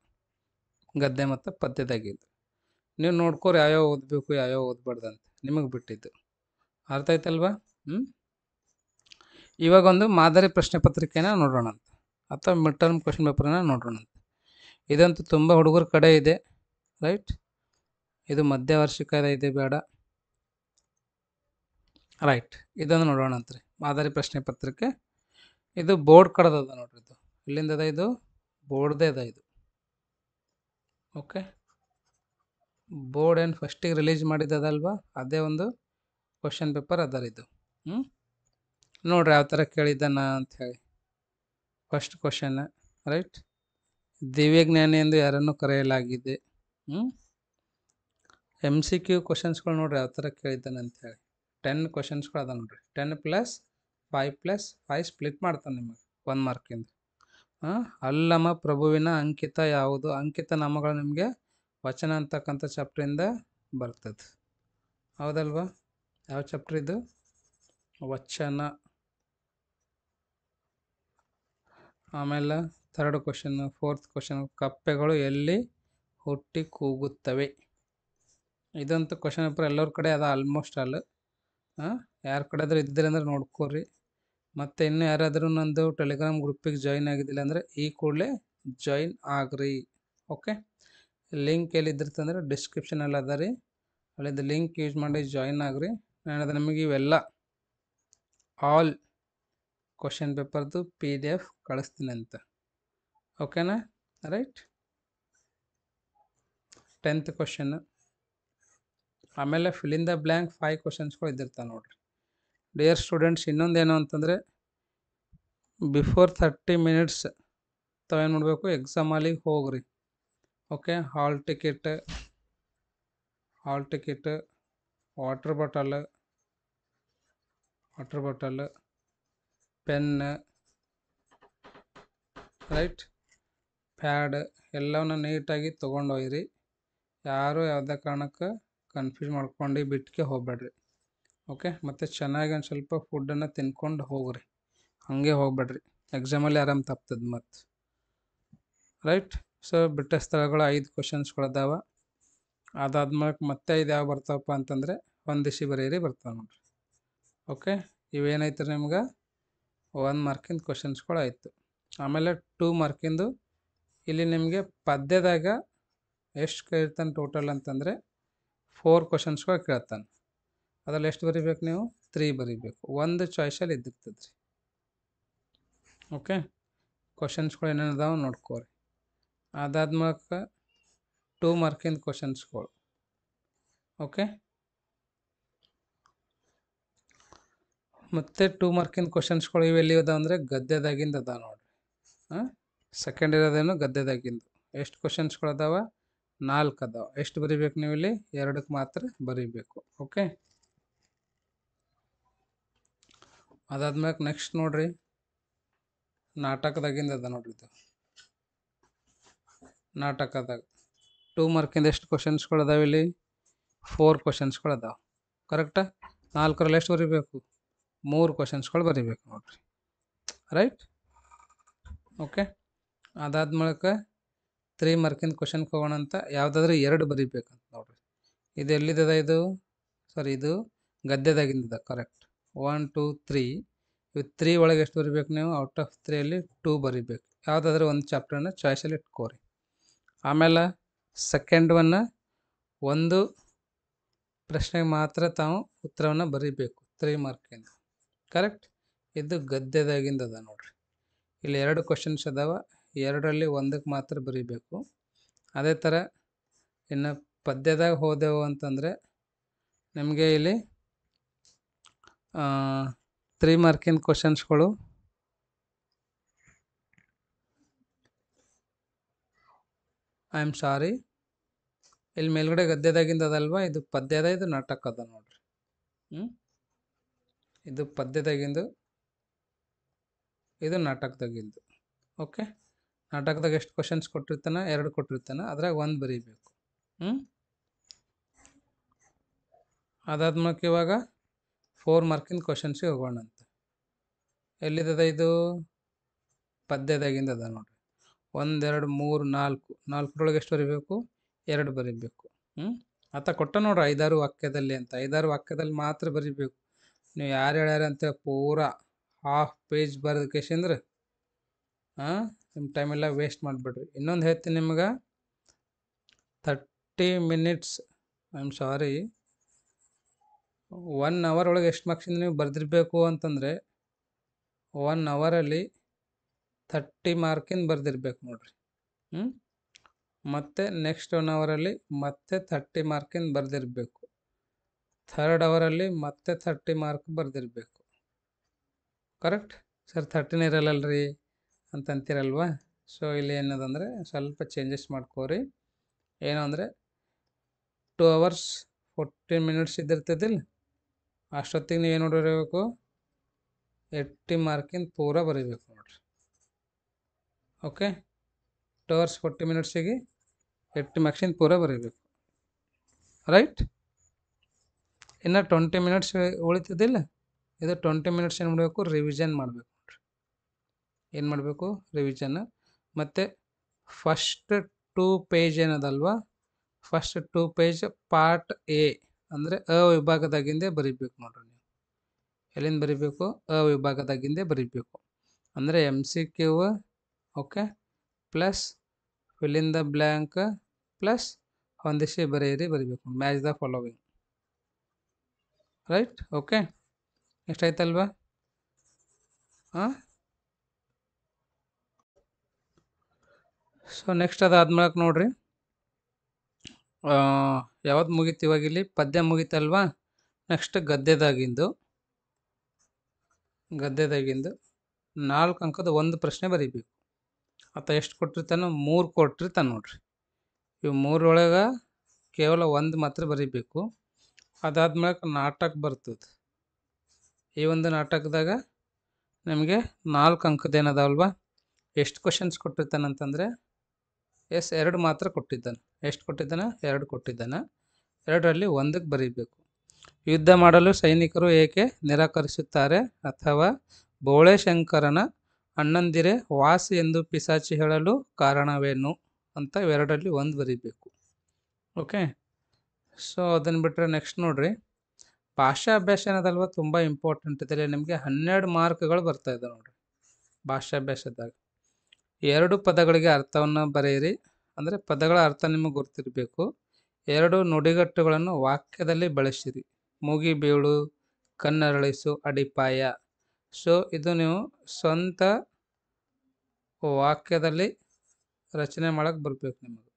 ಗದ್ಯ ಮತ್ತು ಪದ್ಯದಾಗಿಂದು. ನೀವು ನೋಡ್ಕೋರಿ ಯಾವ್ಯಾವ ಓದಬೇಕು ಯಾವ್ಯಾವ ಓದಬಾರ್ದು ಅಂತ, ನಿಮಗೆ ಬಿಟ್ಟಿದ್ದು. ಅರ್ಥ ಆಯ್ತಲ್ವಾ? ಇವಾಗ ಒಂದು ಮಾದರಿ ಪ್ರಶ್ನೆ ಪತ್ರಿಕೆನ ನೋಡೋಣ ಅಂತ, ಅಥವಾ ಮಿಡ್ ಟರ್ಮ್ ಕ್ವಶನ್ ಪೇಪರ್ನ ನೋಡೋಣ ಅಂತ. ಇದಂತೂ ತುಂಬ ಹುಡುಗರ ಕಡೆ ಇದೆ, ರೈಟ್. ಇದು ಮಧ್ಯವರ್ಷಿಕ ಇದೆ, ಬೇಡ, ರೈಟ್. ಇದನ್ನು ನೋಡೋಣ ಅಂತ್ರಿ, ಮಾದರಿ ಪ್ರಶ್ನೆ ಪತ್ರಿಕೆ. ಇದು ಬೋರ್ಡ್ ಕಡದದ ನೋಡ್ರಿ. ಇದು ಇಲ್ಲಿಂದ ಅದ, ಇದು ಬೋರ್ಡ್ದೇ ಅದ ಇದು. ಓಕೆ. ಬೋರ್ಡ್ ಏನು ಫಸ್ಟಿಗೆ ರಿಲೀಸ್ ಮಾಡಿದ್ದದಲ್ವಾ, ಅದೇ ಒಂದು ಕ್ವಶನ್ ಪೇಪರ್ ಅದರ ಇದು. ನೋಡ್ರಿ ಯಾವ ಥರ ಕೇಳಿದ್ದಾನ ಅಂಥೇಳಿ. First question, right. ದಿವ್ಯಜ್ಞಾನಿ ಎಂದು ಯಾರನ್ನು ಕರೆಯಲಾಗಿದೆ. MCQ ಕ್ವಶನ್ಸ್ಗಳು ನೋಡ್ರಿ ಯಾವ ಥರ ಕೇಳಿದ್ದಾನೆ ಅಂಥೇಳಿ. 10 ಕ್ವಶನ್ಸ್ಗಳು ಅದ ನೋಡ್ರಿ. 10 + 5 + 5 ಸ್ಪ್ಲಿಟ್ ಮಾಡ್ತಾನೆ ನಿಮಗೆ 1 ಮಾರ್ಕಿಂದ. ಅಲ್ಲಮ ಪ್ರಭುವಿನ ಅಂಕಿತ ಯಾವುದು? ಅಂಕಿತ ನಾಮಗಳು ನಿಮಗೆ ವಚನ ಅಂತಕ್ಕಂಥ ಚಾಪ್ಟ್ರಿಂದ ಬರ್ತದೆ, ಹೌದಲ್ವಾ? ಯಾವ ಚಾಪ್ಟರ್ ಇದು? ವಚನ. ಆಮೇಲೆ 3rd ಕ್ವಶನ್, 4th ಕ್ವಶನ್, ಕಪ್ಪೆಗಳು ಎಲ್ಲಿ ಹುಟ್ಟಿ ಕೂಗುತ್ತವೆ. ಇದಂತೂ ಕ್ವಶನ್ ಪೇಪರ್ ಎಲ್ಲರ ಕಡೆ ಅದ ಆಲ್ಮೋಸ್ಟ್ ಆಲ್. ಯಾರ ಕಡೆ ಆದರೂ ಇದ್ದಿದ್ರೆ ಅಂದ್ರೆ ನೋಡ್ಕೋರಿ. ಮತ್ತು ಇನ್ನೂ ಯಾರಾದರೂ ನಂದು ಟೆಲಿಗ್ರಾಮ್ ಗ್ರೂಪಿಗೆ ಜಾಯಿನ್ ಆಗಿದ್ದಿಲ್ಲ ಅಂದರೆ ಈ ಕೂಡಲೇ ಜಾಯಿನ್ ಆಗ್ರಿ. ಓಕೆ. ಲಿಂಕ್ ಎಲ್ಲಿದ್ದಿರ್ತಂದ್ರೆ ಡಿಸ್ಕ್ರಿಪ್ಷನಲ್ಲಿ ಅದ ರೀ, ಅಲ್ಲಿದ್ದು ಲಿಂಕ್ ಯೂಸ್ ಮಾಡಿ ಜಾಯಿನ್ ಆಗ್ರಿ. ನಾನು ನಿಮಗೆ ಇವೆಲ್ಲ ಆಲ್ ಕ್ವಶನ್ ಪೇಪರ್ದು PDF ಕಳಿಸ್ತೀನಿ ಅಂತ. ಓಕೆನಾ? ರೈಟ್. 10th question. ಆಮೇಲೆ ಫಿಲ್ ಇನ್ ದ ಬ್ಲ್ಯಾಂಕ್ 5 ಕ್ವಶನ್ಸ್ಗಳು ಇದ್ದಿರ್ತಾವೆ ನೋಡ್ರಿ. ಡಿಯರ್ ಸ್ಟೂಡೆಂಟ್ಸ್, ಇನ್ನೊಂದೇನು ಅಂತಂದರೆ ಬಿಫೋರ್ 30 ಮಿನಿಟ್ಸ್ ತಾವೇನು ಮಾಡಬೇಕು, ಎಕ್ಸಾಮ್ ಹಾಲಿಗೆ ಹೋಗ್ರಿ. Okay. Hall ticket, water bottle, pen, right, pad ಎಲ್ಲವನ್ನ ನೀಟಾಗಿ ತೊಗೊಂಡೊಯ್ಯಿರಿ. ಯಾರು ಯಾವುದೇ ಕಾರಣಕ್ಕೆ ಕನ್ಫ್ಯೂಸ್ ಮಾಡ್ಕೊಂಡು ಬಿಟ್ಟಿಗೆ ಹೋಗ್ಬೇಡ್ರಿ. ಓಕೆ, ಮತ್ತು ಚೆನ್ನಾಗಿ ಒಂದು ಸ್ವಲ್ಪ ಫುಡ್ಡನ್ನು ತಿನ್ಕೊಂಡು ಹೋಗ್ರಿ, ಹಾಗೆ ಹೋಗ್ಬೇಡ್ರಿ, ಎಕ್ಸಾಮಲ್ಲಿ ಆರಾಮ್ ತಪ್ತದೆ ಮತ್ತು. ರೈಟ್. ಸೊ ಬಿಟ್ಟ ಸ್ಥಳಗಳು 5 ಕ್ವಶನ್ಸ್ಗಳದಾವ. ಅದಾದ್ಮೇಲೆ ಮತ್ತೆ ಇದು ಯಾವ ಬರ್ತಾವಪ್ಪ ಅಂತಂದರೆ ಹೊಂದಿಸಿ ಬರೀರಿ ಬರ್ತಾವೆ ನೋಡ್ರಿ. ಓಕೆ, ಇವೇನೈತೆ ನಿಮ್ಗೆ 1 ಮಾರ್ಕಿಂದ ಕ್ವಶನ್ಸ್ಗಳು ಆಯಿತು. ಆಮೇಲೆ 2 ಮಾರ್ಕಿಂದು ಇಲ್ಲಿ ನಿಮಗೆ ಪದ್ಯದಾಗ ಎಷ್ಟು ಕೇಳ್ತಾನೆ ಟೋಟಲ್ ಅಂತಂದರೆ 4 ಕ್ವಶನ್ಸ್ಗಳು ಕೇಳ್ತಾನೆ. ಅದ್ರಲ್ಲಿ ಎಷ್ಟು ಬರೀಬೇಕು ನೀವು? 3 ಬರೀಬೇಕು. ಒಂದು ಚಾಯ್ಸಲ್ಲಿ ಇದ್ದಿರ್ತದೆ ರೀ. ಓಕೆ, ಕ್ವಶನ್ಸ್ಗಳು ಏನೇನದಾವ ನೋಡ್ಕೋರಿ. ಅದಾದ್ಮೇಲೆ 2 ಮಾರ್ಕಿಂದ ಕ್ವಶನ್ಸ್ಗಳು. ಓಕೆ, ಮತ್ತು 2 ಮಾರ್ಕಿಂದ ಕ್ವಶನ್ಸ್ಗಳು ಇವೆಲ್ಲಿ ಅದಾವ ಅಂದರೆ ಗದ್ಯದಾಗಿಂದ ಅದಾವ ನೋಡ್ರಿ. ಸೆಕೆಂಡ್ ಇರೋದೇನು ಗದ್ಯದಾಗಿಂದು. ಎಷ್ಟು ಕ್ವಶನ್ಸ್ಗಳು ಅದಾವ? 4 ಅದಾವ. ಎಷ್ಟು ಬರೀಬೇಕು ನೀವು ಇಲ್ಲಿ? 2ಕ್ಕೆ ಮಾತ್ರ ಬರೀಬೇಕು. ಓಕೆ, ಅದಾದ್ಮೇಲೆ ನೆಕ್ಸ್ಟ್ ನೋಡ್ರಿ, ನಾಟಕದಾಗಿಂದ ಅದ ನೋಡ್ರಿ. ಇದು ನಾಟಕದಾಗ 2 ಮಾರ್ಕಿಂದ ಎಷ್ಟು ಕ್ವಶನ್ಸ್ಗಳು ಅದಾವ ಇಲ್ಲಿ? 4 ಕ್ವಶನ್ಸ್ಗಳು ಅದಾವ. ಕರೆಕ್ಟಾ? 4ರಲ್ಲಿ ಎಷ್ಟು ಬರೀಬೇಕು? 3 ಕ್ವಶನ್ಸ್ಗಳು ಬರೀಬೇಕು ನೋಡ್ರಿ. ರೈಟ್. ಓಕೆ, ಅದಾದ್ಮೇಲೆ 3 ಮಾರ್ಕಿಂದ ಕ್ವಶನ್ಗೆ ಹೋಗೋಣ ಅಂತ. ಯಾವುದಾದ್ರೂ 2 ಬರೀಬೇಕಂತ ನೋಡ್ರಿ. ಇದು ಎಲ್ಲಿದ್ದದ? ಇದು ಸಾರಿ, ಇದು ಗದ್ಯದಾಗಿಂದ. ಕರೆಕ್ಟ್. 1 2 3. ಇವು 3 ಒಳಗೆ ಎಷ್ಟು ಬರೀಬೇಕು ನೀವು? ಔಟ್ ಆಫ್ 3ಅಲ್ಲಿ 2 ಬರೀಬೇಕು. ಯಾವುದಾದ್ರೂ ಒಂದು ಚಾಪ್ಟರ್ನ ಚಾಯ್ಸಲ್ಲಿ ಇಟ್ಕೋರಿ. ಆಮೇಲೆ ಸೆಕೆಂಡ್ ಒಂದು ಪ್ರಶ್ನೆಗೆ ಮಾತ್ರ ತಾವು ಉತ್ತರವನ್ನು ಬರೀಬೇಕು 3 ಮಾರ್ಕಿಂದ. ಕರೆಕ್ಟ್. ಇದು ಗದ್ಯದಾಗಿಂದ ಅದ ನೋಡ್ರಿ. ಇಲ್ಲಿ 2 ಕ್ವಶನ್ಸ್ ಅದಾವ, 2ರಲ್ಲಿ 1ಕ್ಕೆ ಮಾತ್ರ ಬರೀಬೇಕು. ಅದೇ ಥರ ಇನ್ನು ಪದ್ಯದಾಗ ಹೋದೆವು ಅಂತಂದರೆ ನಿಮಗೆ ಇಲ್ಲಿ 3 ಮಾರ್ಕಿಂದ ಕ್ವಶನ್ಸ್ಗಳು ಇಲ್ಲಿ ಮೇಲ್ಗಡೆ ಗದ್ಯದಾಗಿಂದ ಅದಲ್ವಾ, ಇದು ಪದ್ಯದ, ಇದು ನಾಟಕ ಅದ ನೋಡ್ರಿ. ಇದು ಪದ್ಯದಾಗಿಂದು, ಇದು ನಾಟಕದಾಗಿಂದು. ಓಕೆ, ನಾಟಕದಾಗ ಎಷ್ಟು ಕ್ವಶನ್ಸ್ ಕೊಟ್ಟಿರ್ತಾನೆ? 2 ಕೊಟ್ಟಿರ್ತಾನೆ, ಅದ್ರಾಗ 1 ಬರೀಬೇಕು. ಅದಾದ್ಮೇಲೆ ಇವಾಗ 4 ಮಾರ್ಕಿಂದ ಕ್ವಶನ್ಸಿಗೆ ಹೋಗೋಣ ಅಂತ. ಎಲ್ಲಿದ್ದದ? ಇದು ಪದ್ಯದಾಗಿಂದ ಅದ ನೋಡ್ರಿ. 1 2 3 4. 4ರೊಳಗೆ ಎಷ್ಟು ಬರೀಬೇಕು? 2 ಬರೀಬೇಕು. ಆತ ಕೊಟ್ಟ ನೋಡ್ರಿ 5-6 ವಾಕ್ಯದಲ್ಲಿ ಅಂತ. 5-6 ವಾಕ್ಯದಲ್ಲಿ ಮಾತ್ರ ಬರೀಬೇಕು. ನೀವು ಯಾರು ಹೇಳ್ಯಾರ ಅಂತ ಪೂರಾ ಹಾಫ್ ಪೇಜ್ ಬರೆದ ಕೇಶಂದ್ರೆ ನಿಮ್ಮ ಟೈಮೆಲ್ಲ ವೇಸ್ಟ್ ಮಾಡಿಬಿಡ್ರಿ. ಇನ್ನೊಂದು ಹೇಳ್ತೀನಿ ನಿಮ್ಗೆ, 30 ಮಿನಿಟ್ಸ್ 1 ಅವರ್ ಒಳಗೆ ಎಷ್ಟು ಮಾರ್ಕ್ಸಿಂದ ನೀವು ಬರೆದಿರಬೇಕು ಅಂತಂದರೆ 1 ಅವರಲ್ಲಿ 30 ಮಾರ್ಕಿಂದ ಬರೆದಿರ್ಬೇಕು ನೋಡ್ರಿ. ಮತ್ತು ನೆಕ್ಸ್ಟ್ 1 ಅವರಲ್ಲಿ ಮತ್ತೆ 30 ಮಾರ್ಕಿಂದ ಬರೆದಿರಬೇಕು. 3rd ಅವರಲ್ಲಿ ಮತ್ತೆ 30 ಮಾರ್ಕ್ ಬರೆದಿರಬೇಕು. Correct sir? 30 ಇರಲ್ಲಲ್ರಿ ಅಂತಂತೀರಲ್ವ. ಸೊ ಇಲ್ಲಿ ಏನದಂದರೆ ಸ್ವಲ್ಪ ಚೇಂಜಸ್ ಮಾಡ್ಕೋರಿ. ಏನು ಅಂದರೆ 2 hours 14 minutes ಇದ್ದಿರ್ತದಿಲ್ಲ, ಅಷ್ಟೊತ್ತಿಗೆ ನೀವು ಏನು ನೋಡಿರಬೇಕು? 80 ಮಾರ್ಕಿಂದ ಪೂರ ಬರೀಬೇಕು ನೋಡ್ರಿ. ಓಕೆ, 2 hours 40 minutesಗೆ 80 ಮಾರ್ಕ್ಸಿಂದ ಪೂರ ಬರೀಬೇಕು. ರೈಟ್. ಇನ್ನು 20 minutes ಉಳಿತದಿಲ್ಲ, ಇದು 20 minutes ಏನು ಮಾಡಬೇಕು? ರಿವಿಷನ್ ಮಾಡಬೇಕು ನೋಡ್ರಿ. ಏನು ಮಾಡಬೇಕು? ರಿವಿಷನ್. ಮತ್ತು ಫಸ್ಟ್ 2 ಪೇಜ್ ಏನದಲ್ವಾ, ಫಸ್ಟ್ 2 ಪೇಜ್ ಪಾರ್ಟ್ ಎ ಅಂದರೆ ವಿಭಾಗದಾಗಿಂದೇ ಬರೀಬೇಕು ನೋಡ್ರಿ. ನೀವು ಎಲ್ಲಿಂದ ಬರೀಬೇಕು? ವಿಭಾಗದಾಗಿಂದೇ ಬರೀಬೇಕು. ಅಂದರೆ MCQ. Okay, plus fill in the blank plus ಹೊಂದಿಸಿ ಬರೀಬೇಕು. Match the following. Right. Okay, ಎಷ್ಟಾಯ್ತಲ್ವಾ? ಸೊ ನೆಕ್ಸ್ಟ್ ಅದಾದ್ಮೇಲೆ ನೋಡ್ರಿ, ಯಾವ್ದು ಮುಗೀತು ಇವಾಗ? ಇಲ್ಲಿ ಪದ್ಯ ಮುಗೀತಲ್ವಾ. ನೆಕ್ಸ್ಟ್ ಗದ್ಯದಾಗಿಂದು 4 ಅಂಕದ ಒಂದು ಪ್ರಶ್ನೆ ಬರೀಬೇಕು. ಆತ ಎಷ್ಟು ಕೊಟ್ಟಿರ್ತಾನೋ? 3 ಕೊಟ್ಟಿರ್ತಾನೆ ನೋಡ್ರಿ. ಇವು 3ರೊಳಗೆ ಕೇವಲ 1 ಮಾತ್ರ ಬರೀಬೇಕು. ಅದಾದ್ಮೇಲೆ ನಾಟಕ ಬರ್ತದೆ. ಈ ಒಂದು ನಾಟಕದಾಗ ನಿಮಗೆ 4 ಅಂಕದ ಏನದಾವಲ್ವಾ, ಎಷ್ಟು ಕ್ವಶನ್ಸ್ ಕೊಟ್ಟಿರ್ತಾನಂತಂದರೆ ಎಸ್ 2 ಮಾತ್ರ ಕೊಟ್ಟಿದ್ದಾನೆ. ಎಷ್ಟು ಕೊಟ್ಟಿದ್ದಾನೆ? 2 ಕೊಟ್ಟಿದ್ದಾನೆ. 2ರಲ್ಲಿ 1ಕ್ಕೆ ಬರೀಬೇಕು. ಯುದ್ಧ ಮಾಡಲು ಸೈನಿಕರು ಏಕೆ ನಿರಾಕರಿಸುತ್ತಾರೆ? ಅಥವಾ ಬೋಳೆಶಂಕರನ ಅಣ್ಣಂದಿರೇ ವಾಸಿ ಎಂದು ಪಿಸಾಚಿ ಹೇಳಲು ಕಾರಣವೇನು? ಅಂತ ಇವೆರಡರಲ್ಲಿ 1 ಬರೀಬೇಕು. ಓಕೆ, ಸೊ ಅದನ್ನು ಬಿಟ್ಟರೆ ನೆಕ್ಸ್ಟ್ ನೋಡ್ರಿ, ಭಾಷಾ ಅಭ್ಯಾಸ ಏನದಲ್ವ ತುಂಬ ಇಂಪಾರ್ಟೆಂಟ್ ಇದೆ. ನಿಮಗೆ 12 ಮಾರ್ಕ್ಗಳು ಬರ್ತಾ ಇದೆ ನೋಡ್ರಿ ಭಾಷಾ ಅಭ್ಯಾಸದಾಗ. 2 ಪದಗಳಿಗೆ ಅರ್ಥವನ್ನು ಬರೆಯಿರಿ. ಅಂದರೆ ಪದಗಳ ಅರ್ಥ ನಿಮಗೆ ಗೊತ್ತಿರಬೇಕು. 2 ನುಡಿಗಟ್ಟುಗಳನ್ನು ವಾಕ್ಯದಲ್ಲಿ ಬಳಸಿರಿ. ಮುಗಿಬೀಳು, ಕಣ್ಣರಳಿಸು, ಅಡಿಪಾಯ. ಸೊ ಇದು ನೀವು ಸ್ವಂತ ವಾಕ್ಯದಲ್ಲಿ ರಚನೆ ಮಾಡಕ್ಕೆ ಬರಬೇಕು ನಿಮಗೆ.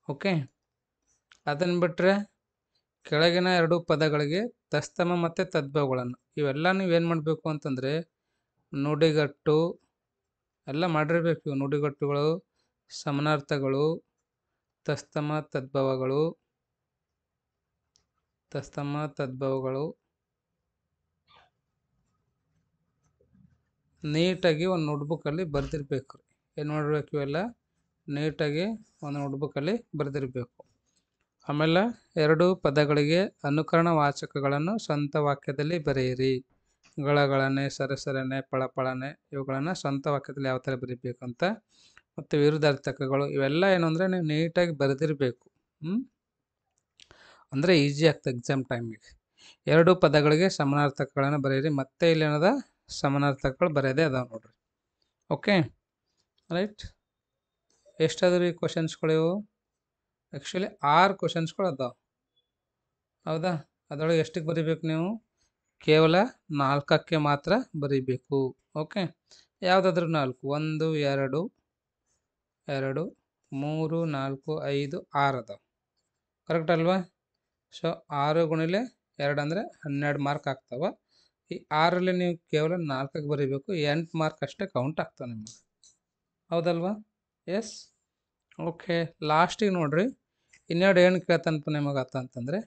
ಓಕೆ, ಅದನ್ನು ಬಿಟ್ಟರೆ ಕೆಳಗಿನ 2 ಪದಗಳಿಗೆ ತಸ್ತಮ ಮತ್ತು ತದ್ಭವಗಳನ್ನು ಇವೆಲ್ಲ ನೀವೇನು ಮಾಡಬೇಕು ಅಂತಂದರೆ ನುಡಿಗಟ್ಟು ಎಲ್ಲ ಮಾಡಿರ್ಬೇಕು. ಇವು ನುಡಿಗಟ್ಟುಗಳು, ಸಮಾನಾರ್ಥಗಳು, ತಸ್ತಮ ತದ್ಭವಗಳು ನೀಟಾಗಿ ಒಂದು ನೋಟ್ಬುಕ್ಕಲ್ಲಿ ಬರೆದಿರ್ಬೇಕು. ಏನು ಮಾಡಬೇಕು? ಇವೆಲ್ಲ ನೀಟಾಗಿ ಒಂದು ನೋಟ್ಬುಕ್ಕಲ್ಲಿ ಬರೆದಿರಬೇಕು. ಆಮೇಲೆ 2 ಪದಗಳಿಗೆ ಅನುಕರಣ ವಾಚಕಗಳನ್ನು ಸ್ವಂತ ವಾಕ್ಯದಲ್ಲಿ ಬರೆಯಿರಿ. ಗಳಗಳನೆ, ಸರಸರನೆ, ಪಳಪಳನೆ ಇವುಗಳನ್ನು ಸ್ವಂತ ವಾಕ್ಯದಲ್ಲಿ ಯಾವ ಥರ ಬರೀಬೇಕಂತ. ಮತ್ತು ವಿರುದ್ಧಾರ್ಥಕಗಳು ಇವೆಲ್ಲ ಏನು ಅಂದರೆ ನೀವು ನೀಟಾಗಿ ಬರೆದಿರಬೇಕು. ಅಂದರೆ ಈಸಿ ಆಗ್ತದೆ ಎಕ್ಸಾಮ್ ಟೈಮಿಗೆ. 2 ಪದಗಳಿಗೆ ಸಮಾನಾರ್ಥಕಗಳನ್ನು ಬರೆಯಿರಿ. ಮತ್ತೆ ಇಲ್ಲೇನದ ಸಮಾನಾರ್ಥಕಗಳು ಬರೆಯೋದೇ ಅದಾವೆ ನೋಡ್ರಿ. ಓಕೆ ರೈಟ್, ಎಷ್ಟಾದರೂ ಈ ಕ್ವಶನ್ಸ್ಗಳು ಇವು ಆ್ಯಕ್ಚುಲಿ 6 ಕ್ವಶನ್ಸ್ಗಳು ಅದಾವೆ. ಹೌದಾ? ಅದರೊಳಗೆ ಎಷ್ಟಕ್ಕೆ ಬರೀಬೇಕು ನೀವು? ಕೇವಲ 4ಕ್ಕೆ ಮಾತ್ರ ಬರೀಬೇಕು. ಓಕೆ, ಯಾವುದಾದ್ರೂ 4, 1, 2, 3, 4, 5, 6 ಅದಾವೆ. ಕರೆಕ್ಟ್ ಅಲ್ವಾ? ಸೊ 6 ಗುಣಿಲೆ 2 ಅಂದರೆ 12 ಮಾರ್ಕ್ ಆಗ್ತಾವೆ. ಈ 6ರಲ್ಲಿ ನೀವು ಕೇವಲ 4ಕ್ಕೆ ಬರೀಬೇಕು. 8 ಮಾರ್ಕ್ ಅಷ್ಟೇ ಕೌಂಟ್ ಆಗ್ತಾವೆ ನಿಮಗೆ. ಹೌದಲ್ವಾ? ಎಸ್. ಓಕೆ, ಲಾಸ್ಟಿಗೆ ನೋಡ್ರಿ, ಇನ್ನೆರಡು ಏನು ಕೇಳ್ತಾನಪ್ಪ ನಿಮಗೆ ಅಂತಂದರೆ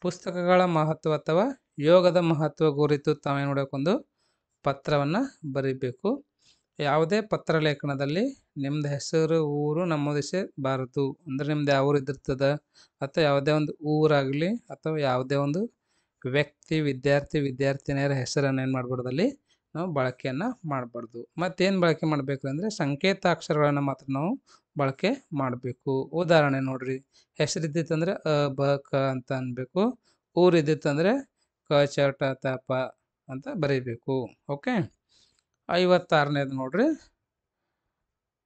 ಪುಸ್ತಕಗಳ ಮಹತ್ವ ಅಥವಾ ಯೋಗದ ಮಹತ್ವ ಕುರಿತು ತಾವೇನು ನೋಡೋಕೊಂದು ಪತ್ರವನ್ನು ಬರೀಬೇಕು. ಯಾವುದೇ ಪತ್ರ ಲೇಖನದಲ್ಲಿ ನಿಮ್ಮದು ಹೆಸರು, ಊರು ನಮೂದಿಸಬಾರದು. ಅಂದರೆ ನಿಮ್ದು ಯಾವ ಊರು ಇದ್ದಿರ್ತದೆ ಅಥವಾ ಯಾವುದೇ ಒಂದು ಊರಾಗಲಿ ಅಥವಾ ಯಾವುದೇ ಒಂದು ವ್ಯಕ್ತಿ, ವಿದ್ಯಾರ್ಥಿನಿಯರ ಹೆಸರನ್ನು ಏನು ಮಾಡಬಾರ್ದಲ್ಲಿ ನಾವು ಬಳಕೆಯನ್ನು ಮಾಡಬಾರ್ದು. ಮತ್ತೇನು ಬಳಕೆ ಮಾಡಬೇಕು ಅಂದರೆ ಸಂಕೇತಾಕ್ಷರಗಳನ್ನು ಮಾತ್ರ ನಾವು ಬಳಕೆ ಮಾಡಬೇಕು. ಉದಾಹರಣೆ ನೋಡ್ರಿ, ಹೆಸರಿದ್ದಿತ್ತಂದರೆ ಅ, ಬ, ಕ ಅಂತ ಅನ್ಬೇಕು. ಊರಿದ್ದಿತ್ತಂದರೆ ಕ, ಚ, ಟ, ತ, ಪ ಅಂತ ಬರೀಬೇಕು. ಓಕೆ, 56ನೇದು ನೋಡ್ರಿ,